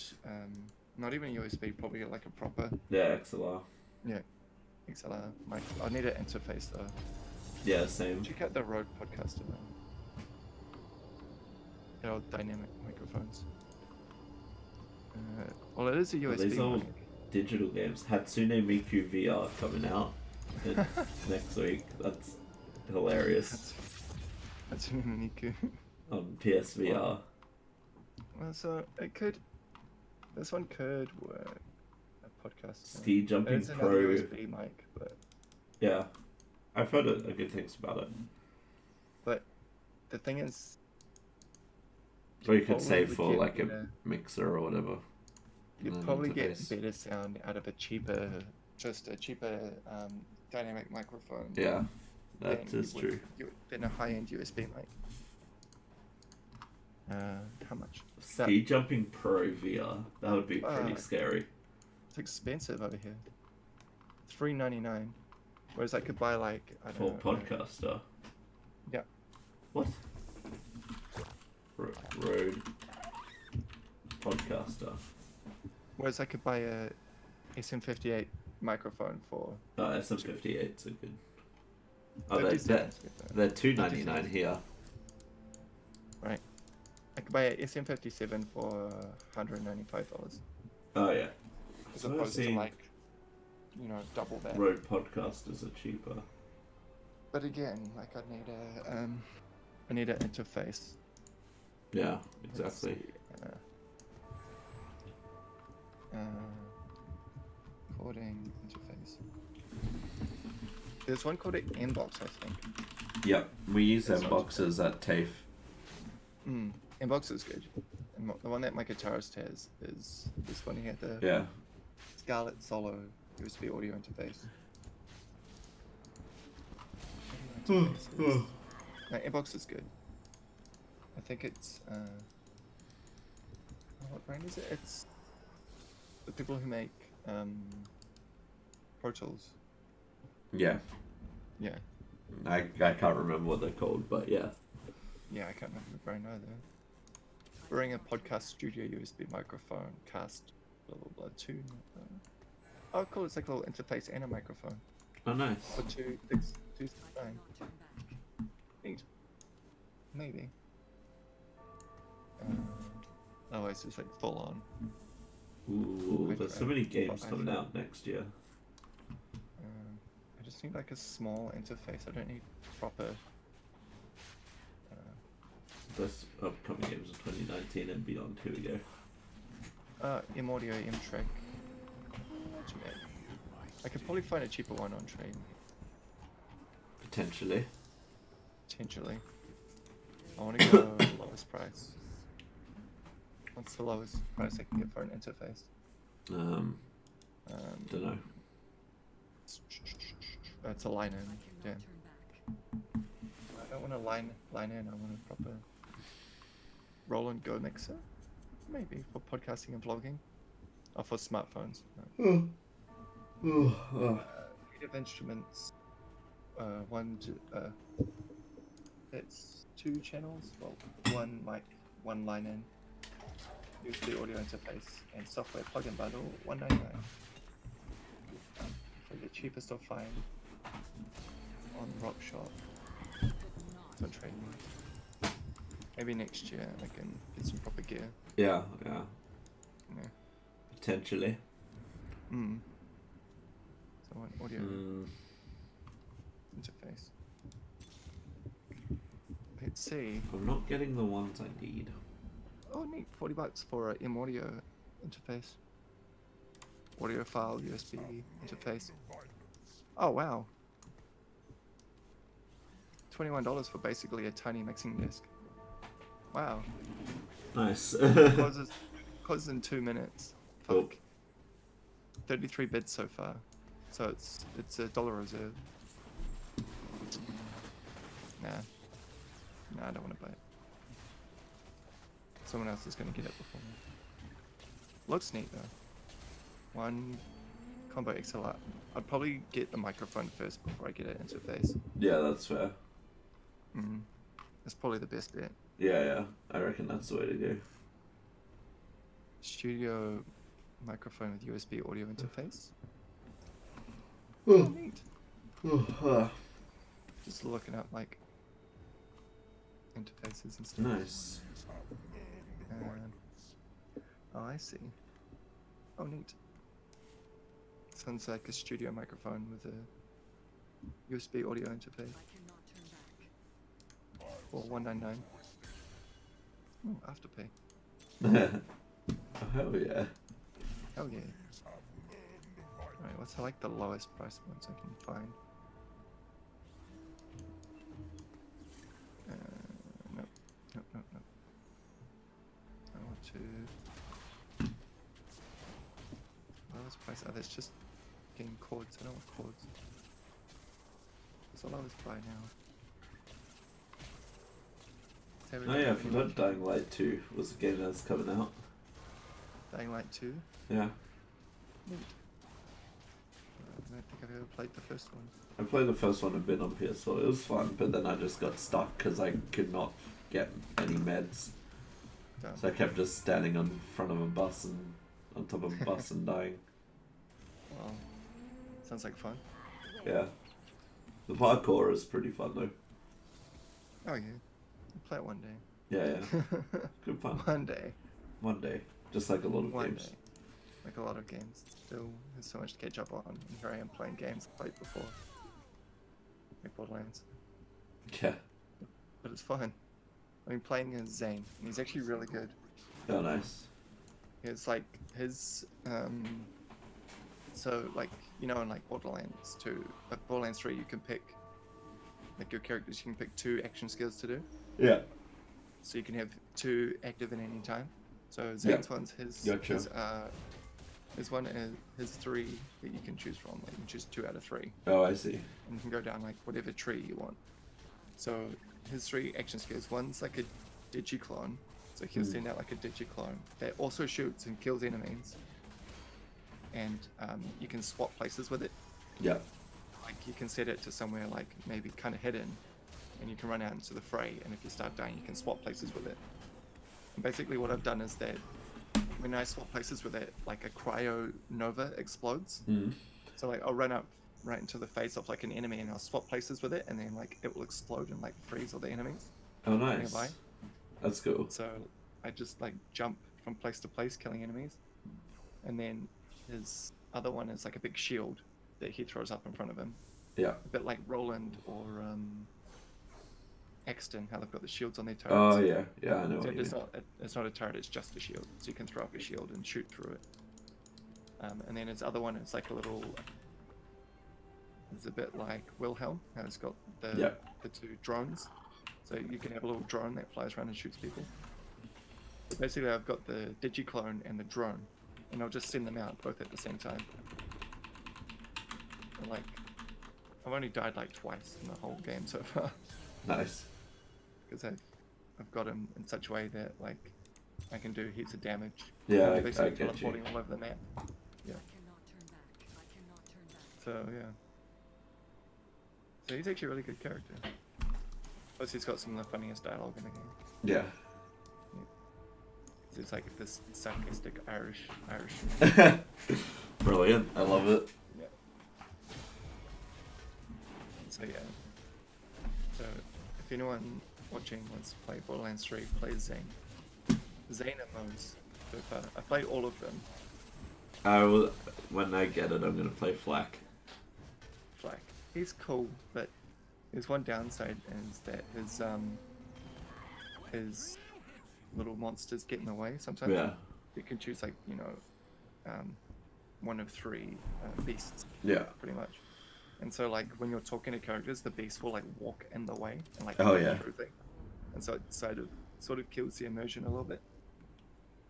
not even a USB, probably like a proper. Yeah, XLR. Yeah, XLR mic. I need an interface though. Yeah, same. Check out the Rode Podcaster though. They're all dynamic microphones. Well, it is a USB These are mic. digital games. Hatsune Miku VR coming out next week. That's hilarious. That's Niku. On PSVR. Well, so it could. This one could work. A podcast. Ski Jumping It's another Pro. USB mic, but Yeah, I've heard good things about it. but the thing is, Or you could probably save would for get like a better- mixer or whatever. you'd and an probably get interface. better sound out of a cheaper dynamic microphone. Yeah, that than is you true. would- than a high-end USB mic. How much? Ski Jumping Pro VR. That would be pretty scary. It's expensive over here. $399. Whereas I could buy like I For don't know. podcaster. Yeah. What? Rode podcaster. Whereas I could buy a SM58 microphone for. SM58s are good. Oh, 57 's good, though. they're $2.99 here. Right. I could buy a SM57 for $195. Oh yeah. As So I've opposed to seen like, double that. Rode podcasters are cheaper. But again, like I need an interface. Yeah, exactly. Recording interface. There's one called an Inbox, I think. Yep, we use them boxes at TAFE. Inbox is good. And the one that my guitarist has is this one here, the Yeah. Scarlett Solo USB audio interface. No, Inbox is good. I think it's what brand is it? It's the people who make Pro Tools. Yeah. Yeah. I can't remember what they're called, but yeah. Yeah, I can't remember the brand either. Wearing a podcast studio USB microphone, cast blah blah blah two. Oh, cool! It's like a little interface and a microphone. Oh, nice. For two nine. Neat. Maybe. Oh, it's just like full on. Ooh, there's so many games coming out next year. I just need like a small interface. I don't need proper. Best upcoming games of 2019 and beyond. Here we go. M-Audio, M-Track. I could probably find a cheaper one on trade. Potentially. I want to go lowest price. What's the lowest price I can get for an interface? Don't know. It's a line in. Yeah. I don't want a line in. I want a proper roll and go mixer. Maybe for podcasting and vlogging. Or for smartphones. Creative instruments. It's 2 channels. Well, one mic, one line in. USB audio interface and software plugin bundle, $199. For the cheapest of find on Rock Shop. It's on trade. Maybe next year I can get some proper gear. Yeah. Yeah. Potentially. So an audio interface. Let's see. I'm not getting the ones I need. Oh, neat. $40 for a M-Audio interface. Audio file USB interface. Oh, wow. $21 for basically a tiny mixing disc. Wow. Nice. Closes in 2 minutes. Cool. Fuck. 33 bids so far. So it's $1 reserve. Nah, I don't want to buy it. Someone else is going to get it before me. Looks neat though. One combo XLR. I'd probably get the microphone first before I get an interface. Yeah, that's fair. That's probably the best bet. Yeah. I reckon that's the way to go. Studio microphone with USB audio interface. Oh, neat. Just looking up like interfaces and stuff. Nice. Oh, I see. Oh, neat. Sounds like a studio microphone with a USB audio interface. For $199. Oh, Afterpay. Oh, hell yeah. Hell yeah. Alright, what's like the lowest price ones I can find? Nope. I want to... Lowest price... Oh, that's just getting chords. I don't want chords. What's the lowest buy now? Oh yeah, I forgot Dying Light 2 was a game that's coming out. Dying Light 2? Yeah. Neat. I don't think I've never played the first one. I played the first one a bit on PS4. It was fun, but then I just got stuck because I could not get any meds. Damn. So I kept just standing on front of a bus and on top of a bus and dying. Wow. Sounds like fun. Yeah. The parkour is pretty fun though. Oh yeah. I'll play it one day. Yeah. Good fun. One day. One day. Just like a lot of One games. day. Like a lot of games. Still, there's so much to catch up on. And here I am playing games I played before. Like Borderlands. Yeah. But it's fun. I mean, playing as Zane, and he's actually really good. Oh, nice. It's like his, so like, you know, in like Borderlands 2, Borderlands 3, you can pick, like your characters, you can pick 2 action skills to do. Yeah. So you can have 2 active at any time. So Zane's one's Gotcha. his one is his 3 that you can choose from. Like you can choose 2 out of 3. Oh, I see. And you can go down like whatever tree you want. So his 3 action skills, one's like a digiclone. So he'll send out like a digiclone that also shoots and kills enemies. And you can swap places with it. Yeah. Like you can set it to somewhere like maybe kind of hidden, and you can run out into the fray. And if you start dying, you can swap places with it. And basically, what I've done is that when I swap places with it, like a cryo nova explodes. So like I'll run up right into the face of like an enemy, and I'll swap places with it, and then like it will explode and like freeze all the enemies. Oh, nice. Nearby. That's cool. So I just like jump from place to place, killing enemies. And then his other one is like a big shield that he throws up in front of him. Yeah. A bit like Roland or Exton, how they've got the shields on their turrets. Oh, yeah. Yeah, I know So what you mean. it's not a turret, it's just a shield. So you can throw up a shield and shoot through it. And then his other one is like a little... It's a bit like Wilhelm, how it's got the 2 drones. So you can have a little drone that flies around and shoots people. But basically I've got the digiclone and the drone. And I'll just send them out both at the same time. And like, I've only died like twice in the whole game so far. Nice. Because I've got him in such a way that like I can do heaps of damage. Yeah, I basically get you. teleporting all over the map. Yeah. So yeah. So he's actually a really good character. Plus he's got some of the funniest dialogue in the game. Yeah. So it's like this sarcastic Irish. Brilliant. I love it. Yeah. So yeah. So if anyone watching wants to play Borderlands 3, play Zane. Zane and Mose. So far. I played all of them. I will. When I get it, I'm gonna play Flak. Flak. He's cool, but there's one downside is that his little monsters get in the way sometimes. Yeah. You can choose like, you know, one of 3 beasts. Yeah. Pretty much. And so like when you're talking to characters, the beast will like walk in the way and like Oh, yeah. through things. And so it sort of kills the immersion a little bit.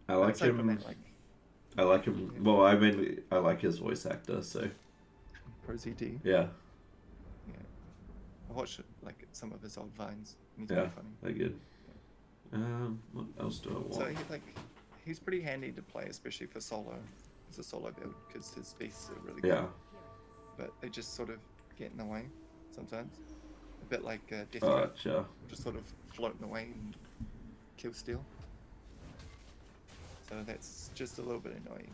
I like Aside him. from that, like, I like him. Well, I like his voice actor. So. ProZD. Yeah. Yeah. I watched like some of his old vines. And he's Yeah. pretty funny. They're good. What else do I want? So he's pretty handy to play, especially for solo. As a solo build, because his beasts are really good. Yeah. But they just sort of get in the way sometimes. A bit like Death Oh, Trap, sure. just sort of float in the way and kill steal. So that's just a little bit annoying.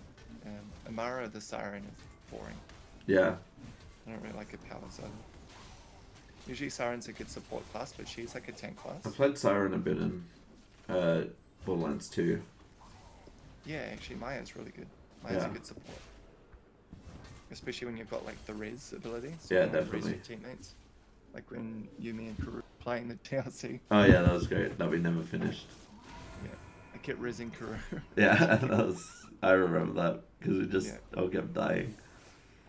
Amara the Siren is boring. Yeah. I don't really like her powers either. Usually Siren's a good support class, but she's like a tank class. I played Siren a bit in Borderlands 2. Yeah, actually Maya's really good. Maya's Yeah. a good support. Especially when you've got like the res ability. So Yeah, you can, like, res definitely. your teammates. Like when Yumi and Karu playing the TLC. Oh yeah, that was great. That we never finished. Yeah. I kept resing Karu. Yeah, that was. I remember that because we just Yeah. all kept dying.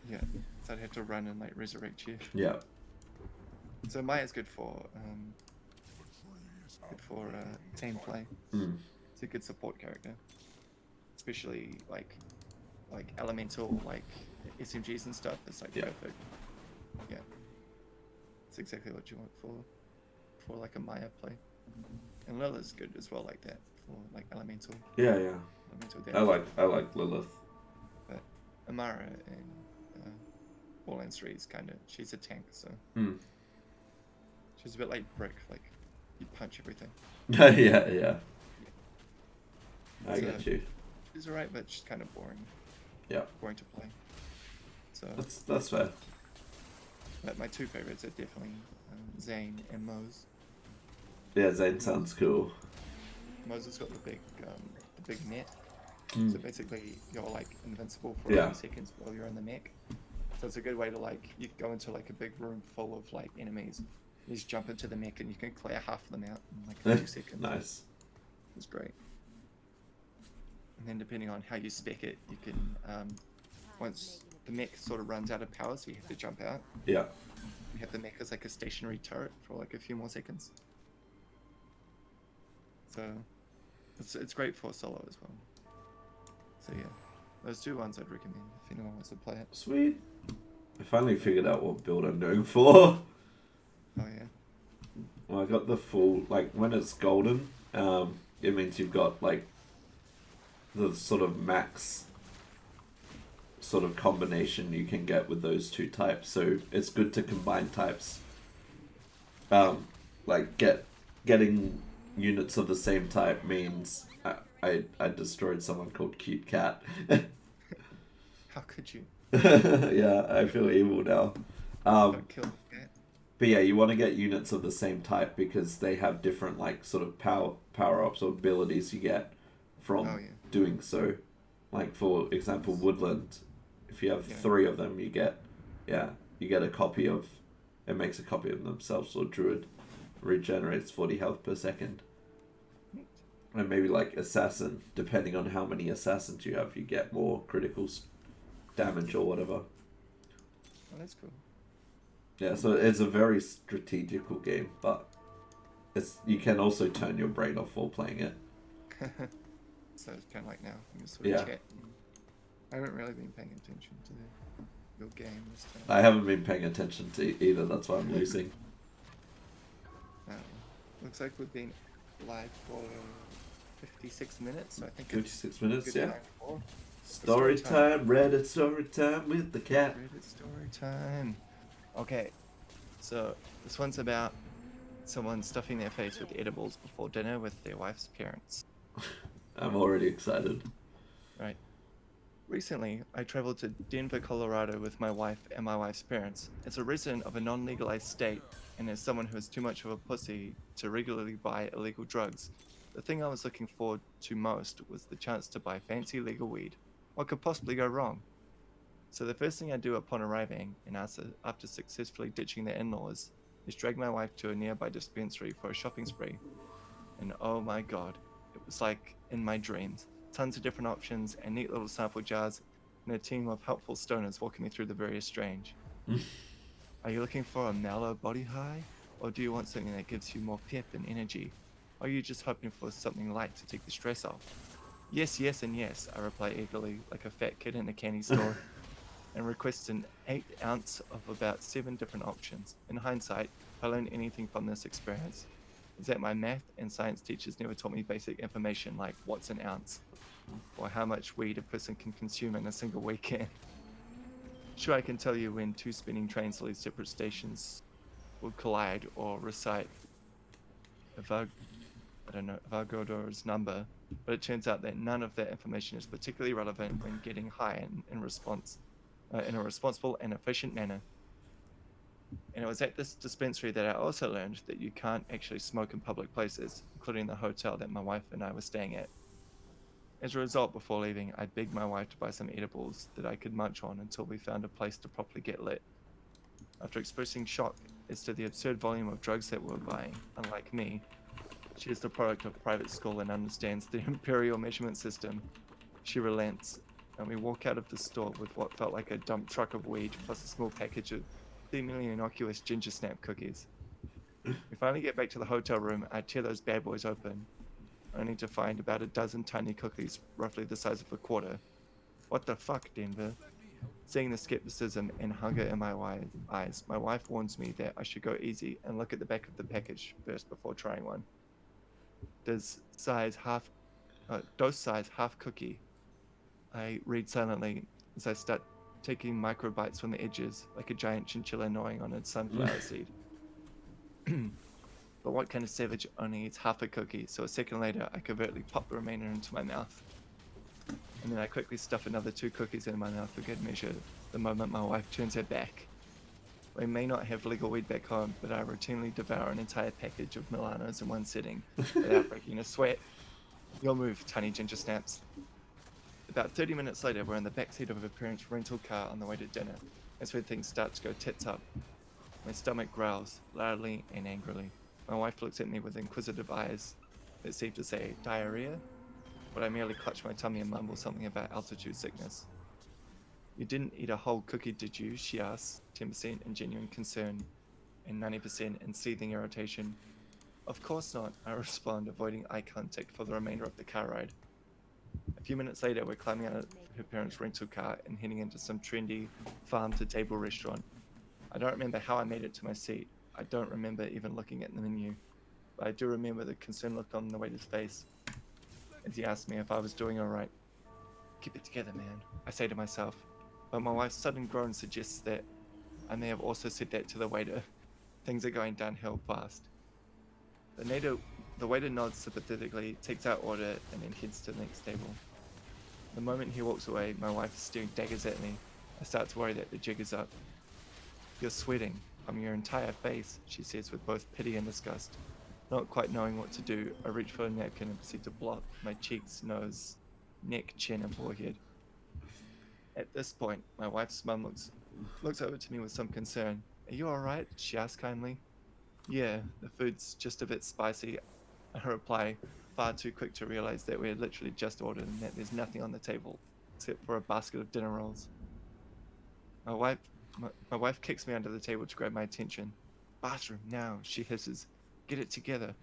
Yeah. So I'd have to run and like resurrect you. Yeah. So Maya's good for team play. It's a good support character. Especially like elemental like SMGs and stuff. It's like perfect. Yeah. It's exactly what you want for like a Maya play. And Lilith's good as well like that for like elemental Yeah. damage. I like Lilith. But Amara and Borderlands 3 is kind of, she's a tank, so Hmm. she's a bit like Brick, like you punch everything. Yeah, yeah. Yeah. I get you. She's alright, but she's kind of boring. Yeah. Boring to play. So That's fair. but my two favorites are definitely Zane and Mose. Yeah, Zane sounds cool. Mose has got the big net. Mm. So basically, you're like invincible for a Yeah. few seconds while you're in the mech. So it's a good way to like, you go into like a big room full of like enemies. You just jump into the mech and you can clear half of them out in like a few seconds. Nice. It's great. And then depending on how you spec it, you can, once the mech sort of runs out of power, so you have to jump out, Yeah. you have the mech as like a stationary turret for like a few more seconds. So it's great for solo as well. So yeah, those two ones I'd recommend if anyone wants to play it. Sweet. I finally figured out what build I'm going for. Oh yeah. Well, I got the full, like, when it's golden, it means you've got, like, the sort of max sort of combination you can get with those two types. So it's good to combine types. Like, getting units of the same type means I destroyed someone called Cute Cat. How could you? Yeah, I feel evil now. Got killed. Yeah. But yeah, you want to get units of the same type because they have different like sort of power ups or abilities you get from doing so. Like for example, Woodland. If you have 3 of them, you get a copy of. It makes a copy of themselves. Or Druid regenerates 40 health per second. And maybe like Assassin, depending on how many assassins you have, you get more critical damage or whatever. Oh, that's cool. Yeah, so it's a very strategical game, but you can also turn your brain off while playing it. So it's kind of like now, you can sort of chat. I haven't really been paying attention to your game this time. I haven't been paying attention to either, that's why I'm losing. Looks like we've been live for 56 minutes, so I think 56 minutes, yeah. Story time, Reddit story time with the cat. Reddit story time. Okay, so this one's about someone stuffing their face with edibles before dinner with their wife's parents. I'm already excited. Right. Recently, I traveled to Denver, Colorado with my wife and my wife's parents. As a resident of a non-legalized state, and as someone who is too much of a pussy to regularly buy illegal drugs, the thing I was looking forward to most was the chance to buy fancy legal weed. What could possibly go wrong? So the first thing I do upon arriving, and after successfully ditching the in-laws, is drag my wife to a nearby dispensary for a shopping spree. And oh my god, it was like in my dreams. Tons of different options and neat little sample jars, and a team of helpful stoners walking me through the various strange. Are you looking for a mellow body high? Or do you want something that gives you more pep and energy? Or are you just hoping for something light to take the stress off? Yes, yes, and yes, I reply eagerly, like a fat kid in a candy store, and request an 8 ounce of about 7 different options. In hindsight, if I learned anything from this experience, is that my math and science teachers never taught me basic information like what's an ounce, or how much weed a person can consume in a single weekend. Sure, I can tell you when 2 spinning trains leave separate stations will collide, or recite Avogadro's number, but it turns out that none of that information is particularly relevant when getting high in a responsible and efficient manner. And it was at this dispensary that I also learned that you can't actually smoke in public places, including the hotel that my wife and I were staying at. As a result, before leaving, I begged my wife to buy some edibles that I could munch on until we found a place to properly get lit. After expressing shock as to the absurd volume of drugs that we were buying, unlike me, she is the product of private school and understands the imperial measurement system. She relents, and we walk out of the store with what felt like a dump truck of weed plus a small package of seemingly innocuous ginger snap cookies. We finally get back to the hotel room. I tear those bad boys open, only to find about a dozen tiny cookies, roughly the size of a quarter. What the fuck, Denver? Seeing the skepticism and hunger in my eyes, my wife warns me that I should go easy and look at the back of the package first before trying one. Dose size half cookie. I read silently as I start taking micro bites from the edges, like a giant chinchilla gnawing on a sunflower seed. But what kind of savage only eats half a cookie, so a second later I covertly pop the remainder into my mouth. And then I quickly stuff another 2 cookies in my mouth for good measure the moment my wife turns her back. We may not have legal weed back home, but I routinely devour an entire package of Milanos in one sitting without breaking a sweat. Your move, tiny ginger snaps. About 30 minutes later, we're in the backseat of a parent's rental car on the way to dinner. That's when things start to go tits up. My stomach growls, loudly and angrily. My wife looks at me with inquisitive eyes that seem to say, diarrhea? But I merely clutch my tummy and mumble something about altitude sickness. You didn't eat a whole cookie, did you? She asks, 10% in genuine concern and 90% in seething irritation. Of course not, I respond, avoiding eye contact for the remainder of the car ride. A few minutes later, we're climbing out of her parents' rental car and heading into some trendy farm-to-table restaurant. I don't remember how I made it to my seat. I don't remember even looking at the menu. But I do remember the concerned look on the waiter's face as he asked me if I was doing all right. Keep it together, man, I say to myself. But my wife's sudden groan suggests that I may have also said that to the waiter. Things are going downhill fast. The waiter nods sympathetically, takes our order, and then heads to the next table. The moment he walks away, my wife is staring daggers at me. I start to worry that the jig is up. You're sweating from your entire face, she says with both pity and disgust. Not quite knowing what to do, I reach for a napkin and proceed to blot my cheeks, nose, neck, chin, and forehead. At this point, my wife's mum looks over to me with some concern. Are you alright? She asks kindly. Yeah, the food's just a bit spicy, I reply, far too quick to realize that we had literally just ordered and that there's nothing on the table except for a basket of dinner rolls. My wife kicks me under the table to grab my attention. Bathroom, now, she hisses. Get it together.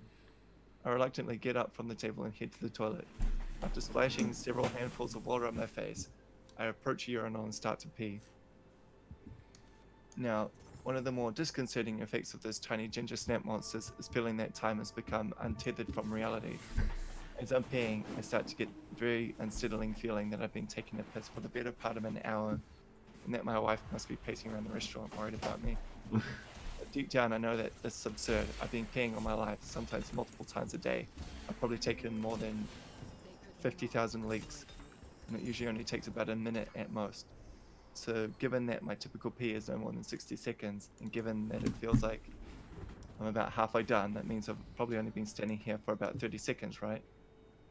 I reluctantly get up from the table and head to the toilet. After splashing several handfuls of water on my face, I approach a urinal and start to pee. Now, one of the more disconcerting effects of those tiny ginger snap monsters is feeling that time has become untethered from reality. As I'm peeing, I start to get very unsettling feeling that I've been taking a piss for the better part of an hour, and that my wife must be pacing around the restaurant worried about me. But deep down, I know that this is absurd. I've been peeing all my life, sometimes multiple times a day. I've probably taken more than 50,000 leaks, and it usually only takes about a minute at most. So given that my typical pee is no more than 60 seconds, and given that it feels like I'm about halfway done, that means I've probably only been standing here for about 30 seconds, right?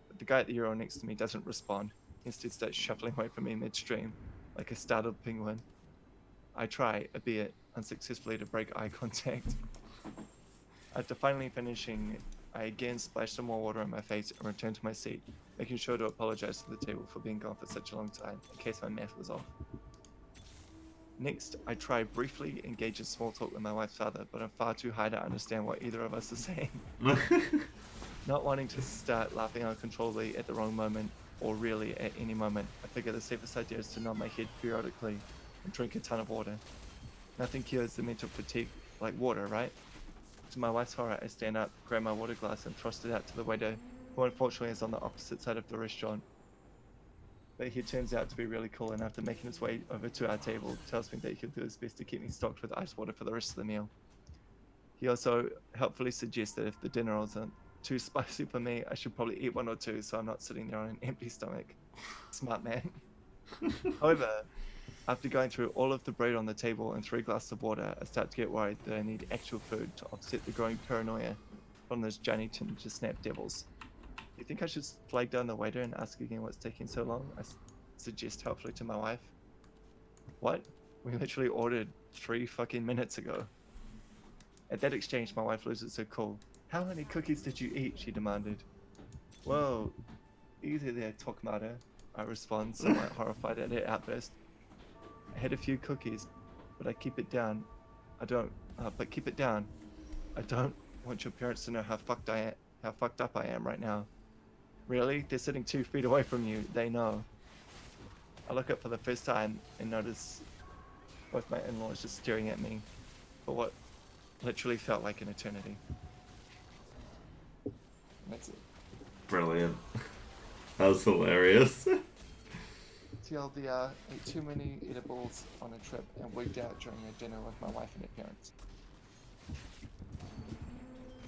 But the guy at the urinal next to me doesn't respond. He instead starts shuffling away from me midstream, like a startled penguin. I try, albeit unsuccessfully, to break eye contact. After finally finishing, I again splash some more water on my face and return to my seat, making sure to apologize to the table for being gone for such a long time, in case my math was off. Next, I try briefly engage in small talk with my wife's father, but I'm far too high to understand what either of us is saying. Not wanting to start laughing uncontrollably at the wrong moment, or really at any moment, I figure the safest idea is to nod my head periodically and drink a ton of water. Nothing cures the mental fatigue like water, right? To my wife's horror, I stand up, grab my water glass, and thrust it out to the waiter, who unfortunately is on the opposite side of the restaurant. But he turns out to be really cool, and after making his way over to our table, tells me that he'll do his best to keep me stocked with ice water for the rest of the meal. He also helpfully suggests that if the dinner isn't too spicy for me, I should probably eat one or two so I'm not sitting there on an empty stomach. Smart man. However, after going through all of the bread on the table and 3 glasses of water, I start to get worried that I need actual food to offset the growing paranoia from those giant ginger snap devils. Do you think I should flag down the waiter and ask again what's taking so long? I suggest helpfully to my wife. What? We literally ordered 3 fucking minutes ago. At that exchange, my wife loses her cool. How many cookies did you eat? She demanded. Whoa, easy there, Tokmata, I respond, somewhat horrified at her outburst. I had a few cookies, but keep it down. I don't want your parents to know how fucked up I am right now. Really? They're sitting 2 feet away from you. They know. I look up for the first time and notice both my in-laws just staring at me for what literally felt like an eternity. That's it. Brilliant. That was hilarious. TLDR, ate too many edibles on a trip and wigged out during a dinner with my wife and her parents.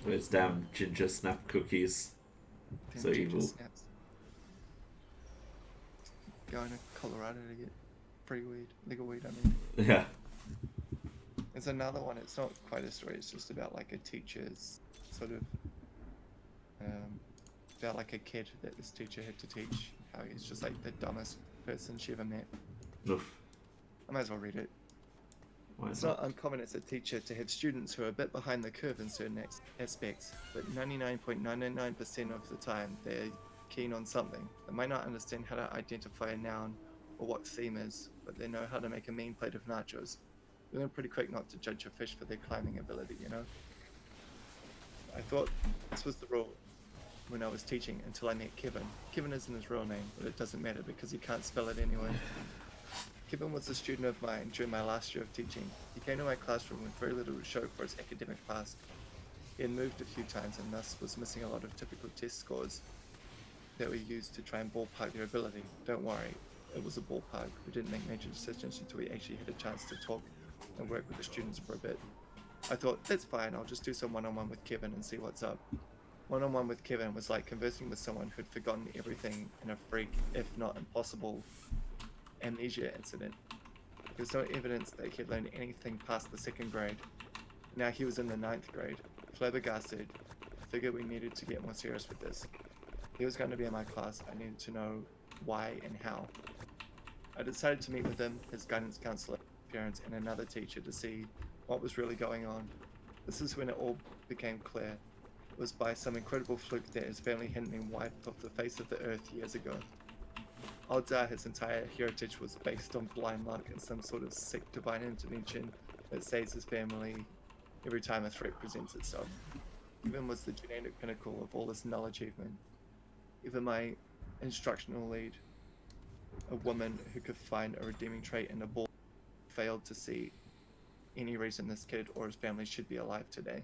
Where's down ginger snap cookies? Then So ginger evil. snaps. Going to Colorado to get free weed, legal weed, I mean. Yeah. There's another one, it's not quite a story, it's just about like a teacher's sort of, about like a kid that this teacher had to teach, how he's just like the dumbest person she ever met. Oof. I might as well read it. Why It's not uncommon as a teacher to have students who are a bit behind the curve in certain aspects, but 99.999% of the time they're keen on something. They might not understand how to identify a noun or what theme is, but they know how to make a mean plate of nachos. You learn pretty quick not to judge a fish for their climbing ability, you know? I thought this was the rule when I was teaching until I met Kevin. Kevin isn't his real name, but it doesn't matter because he can't spell it anyway. Kevin was a student of mine during my last year of teaching. He came to my classroom with very little to show for his academic past. He had moved a few times and thus was missing a lot of typical test scores that we used to try and ballpark their ability. Don't worry, it was a ballpark. We didn't make major decisions until we actually had a chance to talk and work with the students for a bit. I thought, that's fine, I'll just do some one-on-one with Kevin and see what's up. One-on-one with Kevin was like conversing with someone who'd forgotten everything in a freak, if not impossible, amnesia incident. There's no evidence that he had learned anything past the 2nd grade. Now he was in the 9th grade. Flabbergasted, I figured we needed to get more serious with this. He was going to be in my class. I needed to know why and how. I decided to meet with him, his guidance counselor, parents, and another teacher to see what was really going on. This is when it all became clear. It was by some incredible fluke that his family hadn't been wiped off the face of the earth years ago. Odds are his entire heritage was based on blind luck and some sort of sick divine intervention that saves his family every time a threat presents itself. Kevin was the genetic pinnacle of all this null achievement. Even my instructional lead, a woman who could find a redeeming trait in a bull, failed to see any reason this kid or his family should be alive today.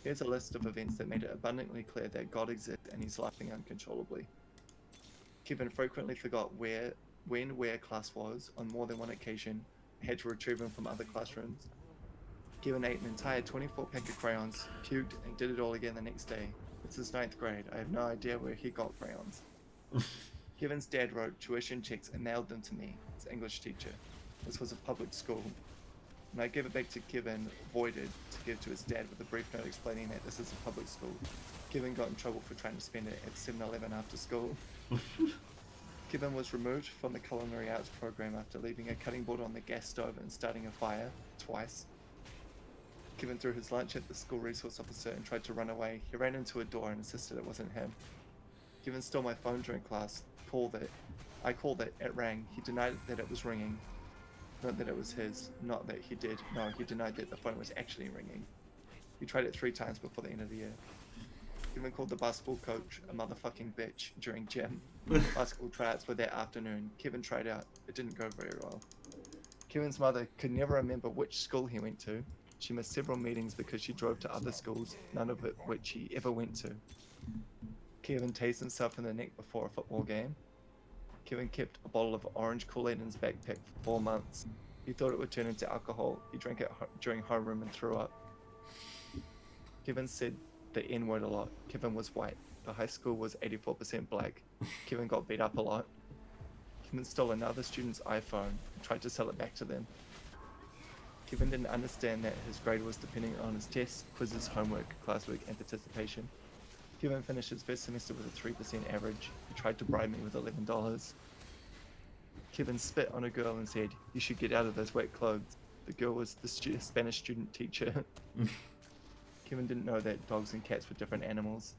Here's a list of events that made it abundantly clear that God exists and he's laughing uncontrollably. Kevin frequently forgot where class was on more than one occasion, had to retrieve them from other classrooms. Kevin ate an entire 24-pack of crayons, puked, and did it all again the next day. It's his 9th grade. I have no idea where he got crayons. Kevin's dad wrote tuition checks and mailed them to me, his English teacher. This was a public school. When I gave it back to Kevin, voided, to give to his dad with a brief note explaining that this is a public school, Kevin got in trouble for trying to spend it at 7-Eleven after school. Kevin was removed from the culinary arts program after leaving a cutting board on the gas stove and starting a fire, twice. Kevin threw his lunch at the school resource officer and tried to run away. He ran into a door and insisted it wasn't him. Kevin stole my phone during class, I called it, it rang. He denied that it was ringing. Not that it was his, not that he did. No, he denied that the phone was actually ringing. He tried it 3 times before the end of the year. Kevin called the basketball coach a motherfucking bitch during gym. Basketball tryouts were that afternoon. Kevin tried out. It didn't go very well. Kevin's mother could never remember which school he went to. She missed several meetings because she drove to other schools, none of which he ever went to. Kevin tased himself in the neck before a football game. Kevin kept a bottle of orange Kool-Aid in his backpack for 4 months. He thought it would turn into alcohol. He drank it during homeroom and threw up. Kevin said the N-word a lot. Kevin was white. The high school was 84% black. Kevin got beat up a lot. Kevin stole another student's iPhone and tried to sell it back to them. Kevin didn't understand that his grade was depending on his tests, quizzes, homework, classwork, and participation. Kevin finished his first semester with a 3% average. He tried to bribe me with $11. Kevin spit on a girl and said, "You should get out of those wet clothes." The girl was the Spanish student teacher. Kevin didn't know that dogs and cats were different animals.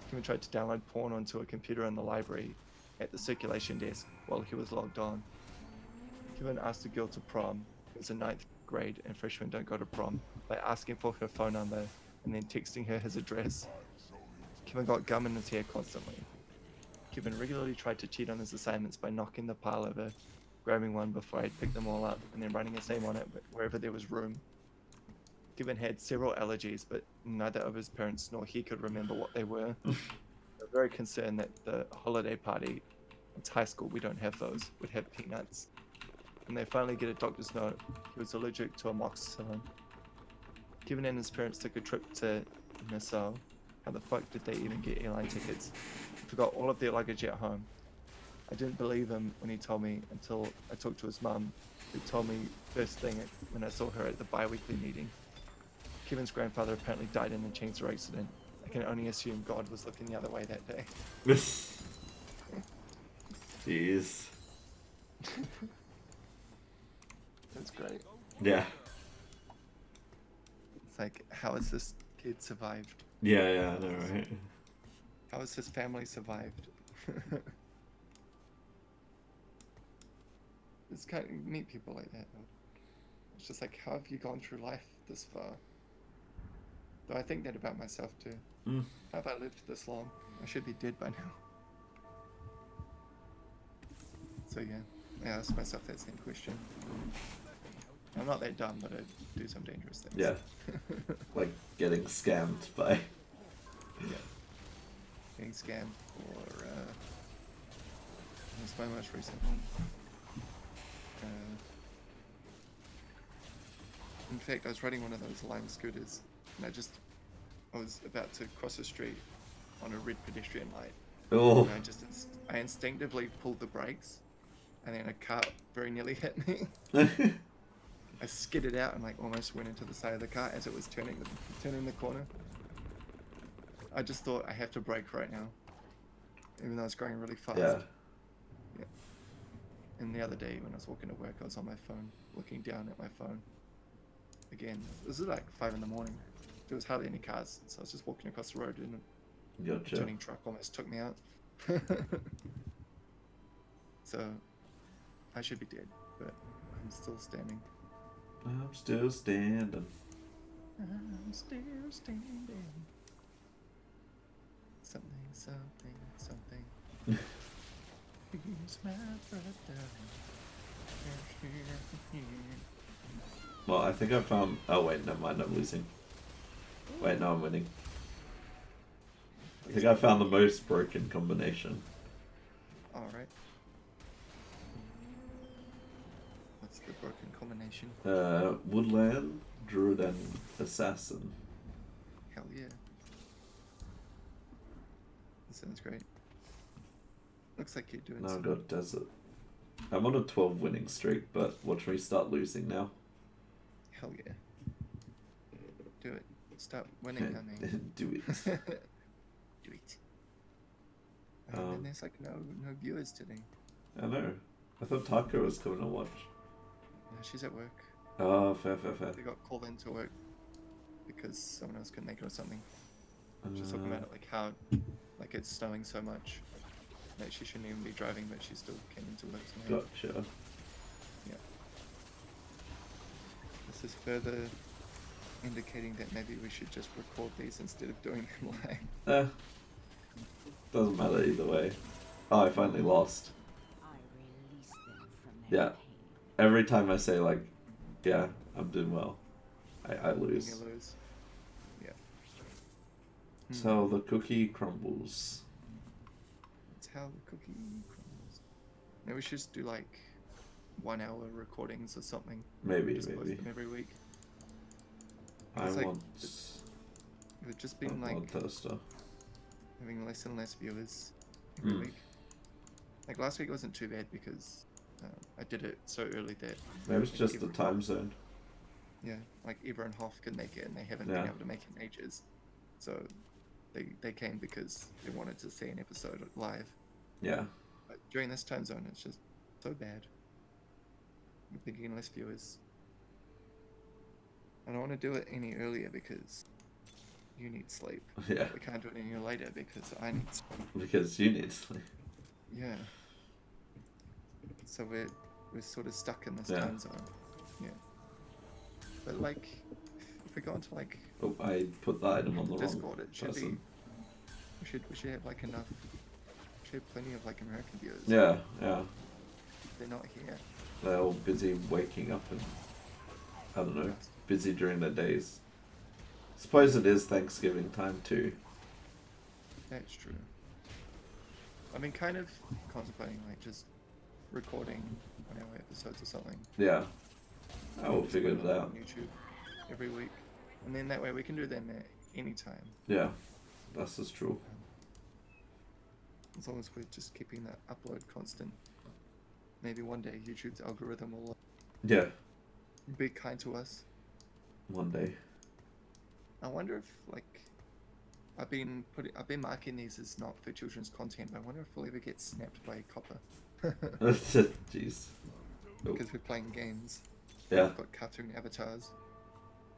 Kevin tried to download porn onto a computer in the library at the circulation desk while he was logged on. Kevin asked a girl to prom. It was a 9th grade and freshmen don't go to prom, by asking for her phone number and then texting her his address. Kevin got gum in his hair constantly. Kevin regularly tried to cheat on his assignments by knocking the pile over, grabbing one before I'd pick them all up, and then writing his name on it wherever there was room. Kevin had several allergies, but neither of his parents nor he could remember what they were. They were very concerned that the holiday party It's high school, we don't have those. We'd have peanuts. And they finally get a doctor's note. He was allergic to amoxicillin. Kevin and his parents took a trip to Nassau. How the fuck did they even get airline tickets? They forgot all of their luggage at home. I didn't believe him when he told me until I talked to his mum, who told me first thing when I saw her at the bi-weekly meeting. Kevin's grandfather apparently died in a chainsaw accident. I can only assume God was looking the other way that day. Jeez. That's great. Yeah. It's like, how has this kid survived? Yeah, I know, right? How has his family survived? It's kind of meet people like that. It's just like, how have you gone through life this far? Though I think that about myself too. How have I lived this long? I should be dead by now. So yeah, I ask myself that same question. I'm not that dumb, but I do some dangerous things. Yeah. Like getting scammed by... Yeah. Getting scammed or that's my most recent one. In fact, I was riding one of those Lime scooters, and I was about to cross the street on a red pedestrian light. Oh. And I instinctively pulled the brakes, and then a car very nearly hit me. I skidded out and like almost went into the side of the car as it was turning the corner. I just thought I have to brake right now, even though I was going really fast. Yeah. And the other day when I was walking to work, I was on my phone, looking down at my phone. Again, this is like 5 a.m. There was hardly any cars, so I was just walking across the road and a Gotcha. turning truck almost took me out. So I should be dead, but I'm still standing. I'm still standing. I'm still standing. Something. Here's my brother. Well, I think I found... Oh, wait, never mind, I'm losing. Wait, no, I'm winning. I think I found the most broken combination. Alright. What's the broken combination? Woodland, Druid, and Assassin. Hell yeah. That sounds great. Looks like you're doing Now I've some... got Desert. I'm on a 12 winning streak, but watch me start losing now. Hell yeah. Do it. Stop winning, I mean. Do it. Do it. And there's like no viewers today. I know. I thought Taco was coming to watch. No, she's at work. Oh, fair. They got called into work because someone else couldn't make it or something. Just talking about it, like how, like it's snowing so much that she shouldn't even be driving, but she still came into work somehow. Gotcha. Yeah. This is further indicating that maybe we should just record these instead of doing them live. Doesn't matter either way. Oh, I finally lost. Yeah. Every time I say like, yeah, I'm doing well, I lose. You lose. Yeah. So the cookie crumbles. That's how the cookie crumbles. Maybe we should just do like 1 hour recordings or something. Maybe. Post them every week. I It's like, want. We've just been like Toaster. having less and less viewers every week. Like last week wasn't too bad because I did it so early that Maybe it's just the time zone. Yeah, like Eva and Hoff could make it and they haven't been able to make it in ages. So they came because they wanted to see an episode live. Yeah. But during this time zone it's just so bad. I'm thinking less viewers. I don't want to do it any earlier because you need sleep. Yeah. We can't do it any later because I need sleep. Because you need sleep. Yeah. So we're sort of stuck in this time zone. Yeah. But like, if we go into like... Oh, I put the item on the Discord, wrong it should person. be... We should have like enough... We should have plenty of like American viewers. Yeah. They're not here. They're all busy waking up and... I don't know. Busy during their days. Suppose it is Thanksgiving time too. That's true. I've been kind of contemplating like just recording 1 hour episodes or something. Yeah. I will Just figure put it up out. on YouTube every week, and then that way we can do them at any time. Yeah. That's just true. As long as we're just keeping that upload constant. Maybe one day YouTube's algorithm will Yeah. be kind to us. One day. I wonder if like I've been marking these as not for children's content, but I wonder if we'll ever get snapped by Copper. Jeez. Oh. Because we're playing games. Yeah. We've got cartoon avatars.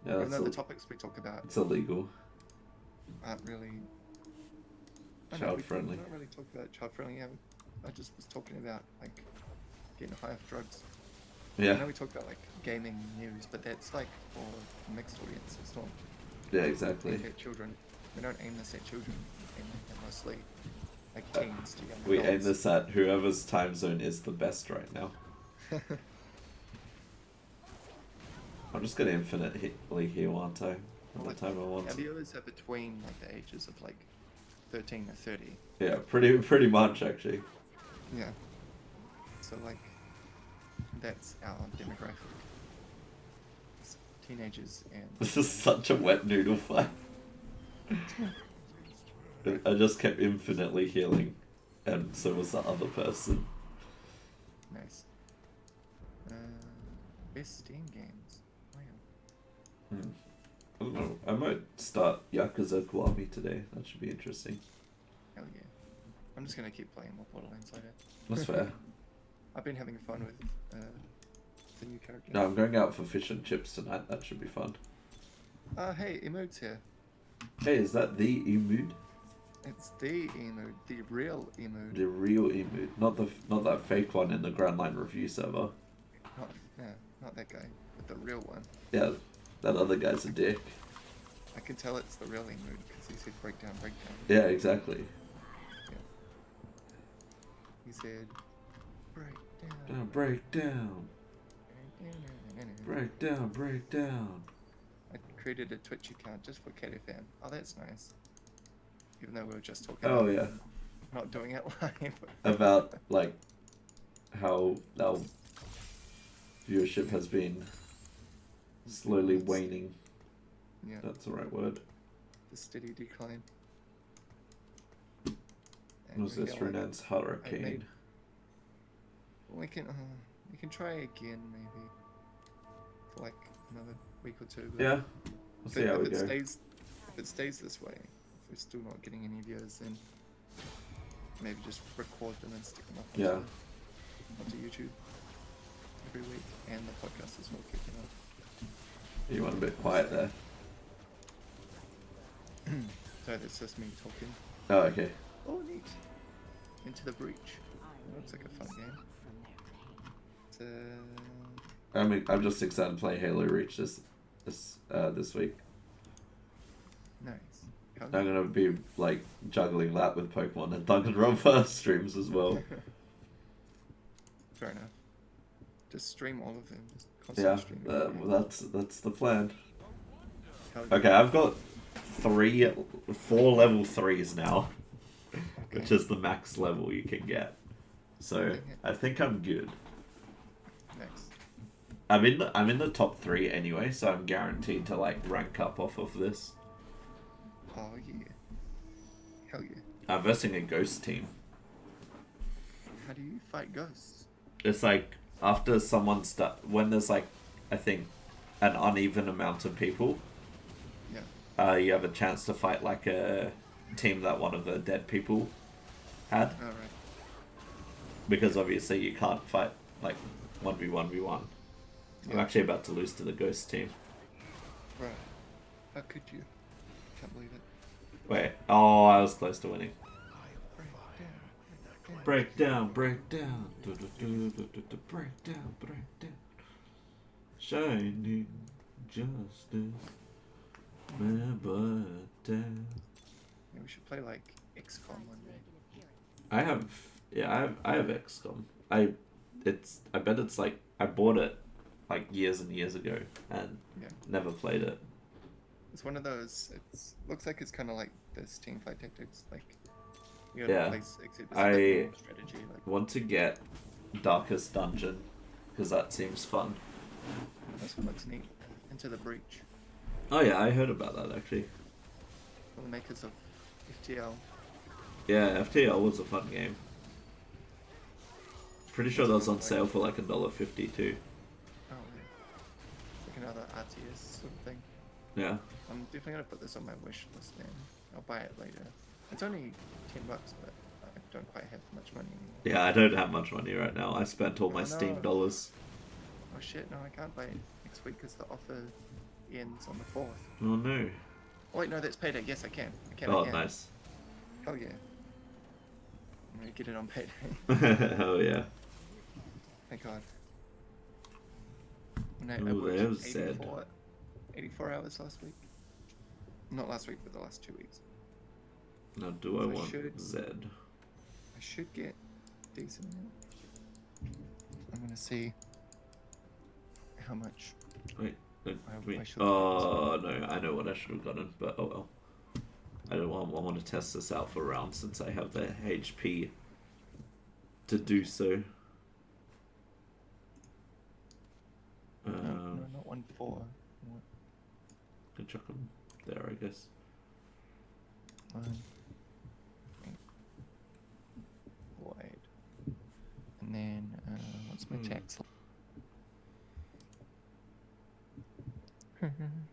Yeah, Even that's though the topics we talk about it's illegal. aren't really Child friendly. We don't really talk about child friendly. I just was talking about like getting high off drugs. I Yeah. know we talk about like gaming news, but that's like for a mixed audience. It's not Yeah, exactly. aimed at children. We don't aim this at children. We aim at mostly like teens to young We aim adults. this at whoever's time zone is the best right now. I'm just gonna infinitely heal, aren't I? All the time I want. Our viewers are between like the ages of like 13 to 30. Yeah, pretty much actually. Yeah. So like, that's our demographic. It's teenagers and. This is such a wet noodle fight. I just kept infinitely healing, and so was the other person. Nice. Best Steam games. Wow. I don't know. I might start Yakuza Kiwami today. That should be interesting. Hell yeah. I'm just gonna keep playing more Borderlands later. That's fair. I've been having fun with the new character. No, I'm going out for fish and chips tonight. That should be fun. Hey, Emood's here. Hey, is that the Emood? It's the Emood, the real Emood. The real Emood, not that fake one in the Grand Line review server. Not that guy, but the real one. Yeah, that other guy's a dick. I can tell it's the real Emood because he said breakdown. Yeah, exactly. Yeah. He said breakdown. Break down. Break down. I created a Twitch account just for CatFM. Oh, that's nice. Even though we were just talking Oh about yeah. not doing it live. About like how our viewership has been slowly waning. Yeah. That's the right word. The steady decline. Was this Renan's Hurricane? We can try again maybe for like another week or two. Yeah. We'll see how we go. If it stays this way, if we're still not getting any viewers, then maybe just record them and stick them up onto YouTube every week, and the podcast as well, keeping up. You went a bit quiet there. So that's just me talking. Oh, okay. Oh, neat. Into the Breach. Looks like a fun game. I'm just excited to play Halo Reach this week. Nice. I'm gonna be like juggling that with Pokemon and Danganronpa streams as well. Fair enough. Just stream all of them. Just Yeah, stream that's the plan. Hell Okay, I've got 4 level 3s now, which is the max level you can get. So I think I'm good. Nice. I'm in the top 3 anyway, so I'm guaranteed to like rank up off of this. Oh yeah. Hell yeah. I'm versing a ghost team. How do you fight ghosts? It's like after when there's like I think an uneven amount of people. Yeah. You have a chance to fight like a team that one of the dead people had. Alright. Because obviously you can't fight like 1v1v1. Yeah. I'm actually about to lose to the ghost team. Right. How could you? Can't believe it. Wait, oh, I was close to winning. Break down. Break down. Break down. Shining justice. Remember down. Yeah, we should play like XCOM one day. I have XCOM. I bet it's like I bought it like years and years ago and never played it. It's one of those. Looks like it's kind of like this Teamfight Tactics. Like You gotta Yeah. play except it's a bit more strategy. Like Want to get Darkest Dungeon because that seems fun. this one looks neat. Into the Breach. Oh yeah, I heard about that actually. From the makers of FTL. Yeah, FTL was a fun game. Pretty sure that was on sale for like $1.50 too. Oh yeah. It's like another RTS sort of thing. Yeah. I'm definitely gonna put this on my wish list then. I'll buy it later. It's only $10, but I don't quite have much money anymore. Yeah, I don't have much money right now. I spent all my Oh, Steam no. dollars. Oh shit, no, I can't buy it next week because the offer ends on the 4th. Oh no. Oh wait, no, that's payday. Yes, I can. Oh, I can. nice. Hell yeah. I'm gonna get it on payday. Hell yeah. Thank God. I Ooh, worked that was sad. 84 hours last week. Not last week, but the last 2 weeks. Now, do I So want should- Zed? I should get decent amount. I'm gonna see how much. Wait, I wait. should Oh no, I know what I should have gotten, but oh well. I want to test this out for a round since I have the HP to do so. No, not 1.4. Can chuck them there, I guess. Void. And then, what's my tax?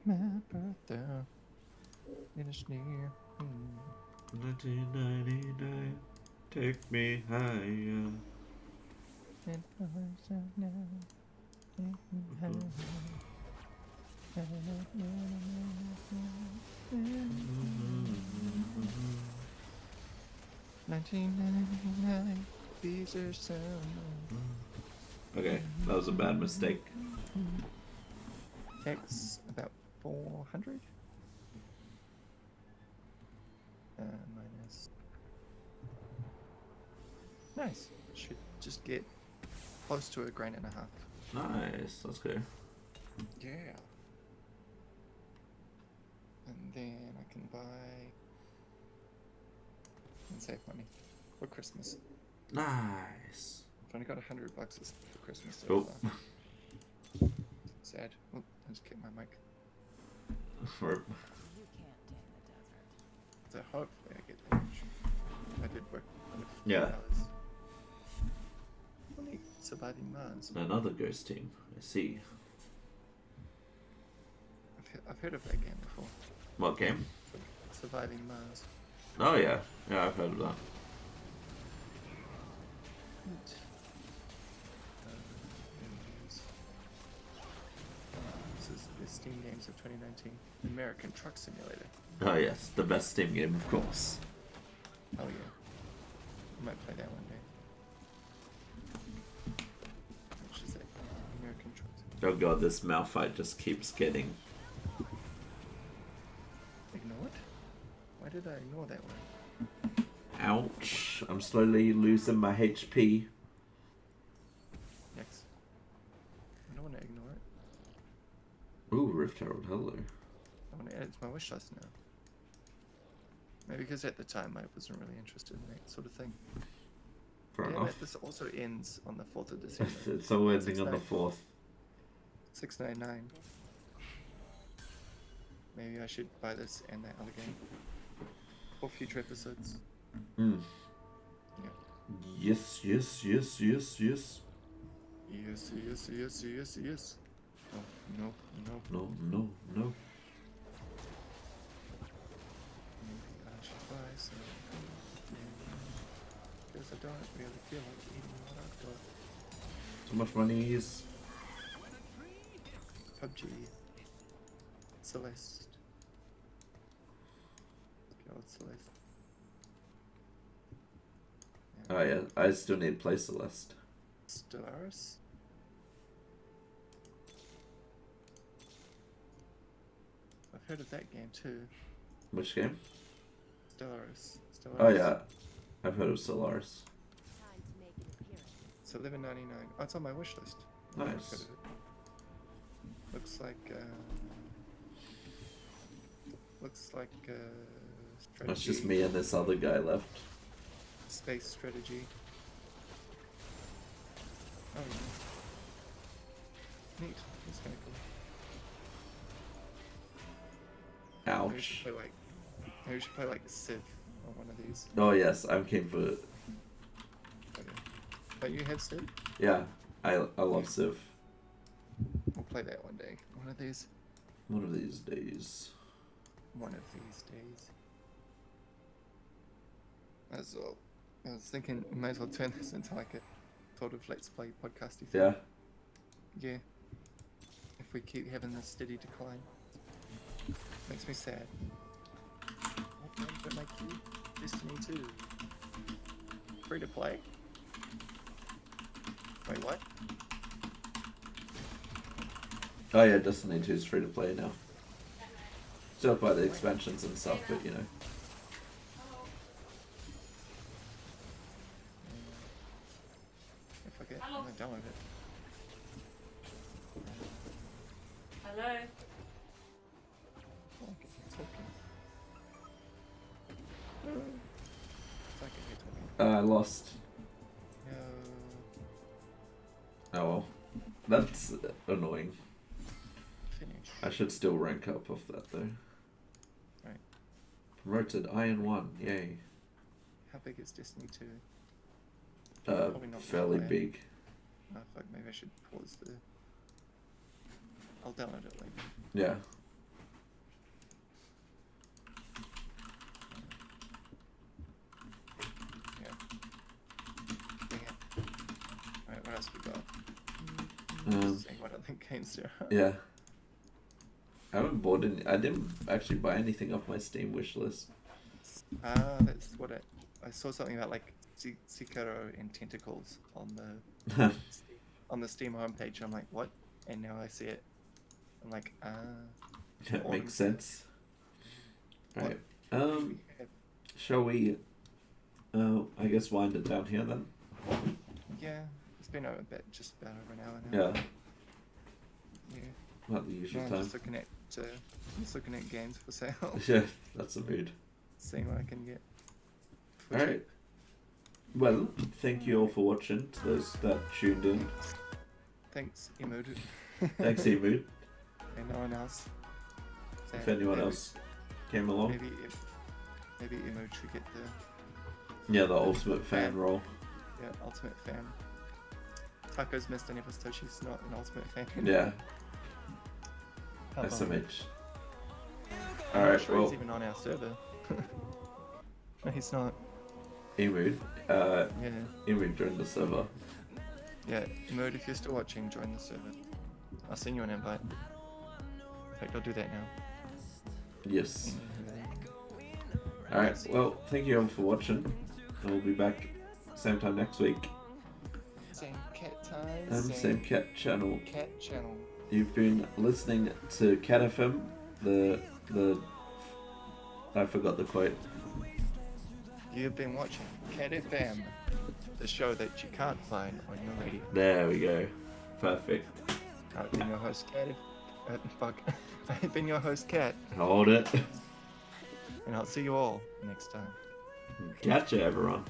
My birthday is near. 1999, take me higher. And now, take me higher. 1999, these are some. Okay, that was a bad mistake. Tax about 400. Minus. Nice. Should just get close to $1.5 grand. Nice, that's good. Yeah. And then I can buy and save money for Christmas. Nice. I've only got $100 for Christmas so Oh. far. Sad. Oh, I just kicked my mic. For So hopefully I get damage. I did work on a few Yeah. hours. Only surviving Mars. another ghost team. I see. I've heard of that game before. What game? Surviving Mars. Oh yeah, yeah, I've heard of that. This is the Steam Games of 2019. American Truck Simulator. Oh yes, the best Steam game, of course. Oh yeah. I might play that one day. Which is that? American Truck Simulator. Oh god, this mouth fight just keeps getting. Ignore it? Why did I ignore that one? Ouch! I'm slowly losing my HP. Next. I don't want to ignore it. Ooh, Rift Herald, hello. I want to add it to my wish list now. Maybe because at the time I wasn't really interested in that sort of thing. Fair Damn enough. it, this also ends on the 4th of December. It's all ending on the 4th. 699. Maybe I should buy this and that other game for future episodes. Mm. Yeah. Yes, yes, yes, yes, yes. Yes, yes, yes, yes, yes. No, no, no. No, no, no. Maybe I should buy some. Because I don't really feel like eating what I've got. Too much money is. PUBG. Celeste. Okay, what's Celeste? Oh yeah, I still need to play Celeste. Stellaris? I've heard of that game too. Which game? Stellaris. Oh yeah, I've heard of Solaris. It's $11.99. Oh, it's on my wish list. I've heard Nice. of it. Looks like strategy. That's just me and this other guy left. space strategy. Oh yeah. Neat. That's kind of cool. Maybe we should Ouch. play like, maybe we should play like Civ on one of these. Oh yes, I'm keen for it. Okay. But you have Civ? Yeah, I love Civ. We'll play that one day. One of these. One of these days. One of these days. As well. I was thinking we might as well turn this into like a sort of let's play podcasty thing. Yeah. Yeah. If we keep having this steady decline. Makes me sad. What game did I make you? Destiny 2. Free to play? Wait, what? Oh yeah, Destiny 2 is free to play now. Still buy the expansions and stuff, but you know. If I get, I'm gonna download it. Hello? Oh, I can hear talking. So I can hear talking. I lost. No. Oh well. That's annoying. Finish. I should still rank up off that though. Right. Promoted Iron 1, yay. How big is Destiny 2? Probably not Fairly that big. Oh fuck, maybe I should pause the... I'll download it later. Yeah. Yeah. Dang it. Alright, what else we got? Seeing what other games there are. Yeah. I haven't bought any. I didn't actually buy anything off my Steam wishlist. Ah, that's what I saw something about like Sekiro and tentacles on the on the Steam homepage. I'm like, what? And now I see it. I'm like, That Autumn makes sense. Right. we have- Shall we? I guess wind it down here then. yeah, it's been a bit, just about over an hour now. Yeah. Yeah. About the usual I'm time. just looking at games for sale, Yeah, that's a mood. seeing what I can get. for Alright. cheap. Well, thank you all for watching. To those that tuned in. Thanks, Emodu. Thanks, Emu. And no one else. If anyone else came along. Maybe Emo should get the Yeah, the ultimate fan role. ultimate fan. Taco's missed an episode. She's not an ultimate fan. Yeah, How about- SMH. I'm Alright, not sure well, he's even on our server. No, he's not. Emu. Yeah. Emu joined the server. Yeah, Emote, if you're still watching, join the server. I'll send you an invite. In fact, I'll do that now. Yes. Alright, well, thank you all for watching. And we'll be back same time next week. Same cat time. And same cat channel. cat channel. You've been listening to CatFM, the I forgot the quote. You've been watching CatFM, the show that you can't find on your radio. There we go. Perfect. I've been your host, Cat. Fuck. I've been your host, Cat, Hold it. and I'll see you all next time. Gotcha, everyone.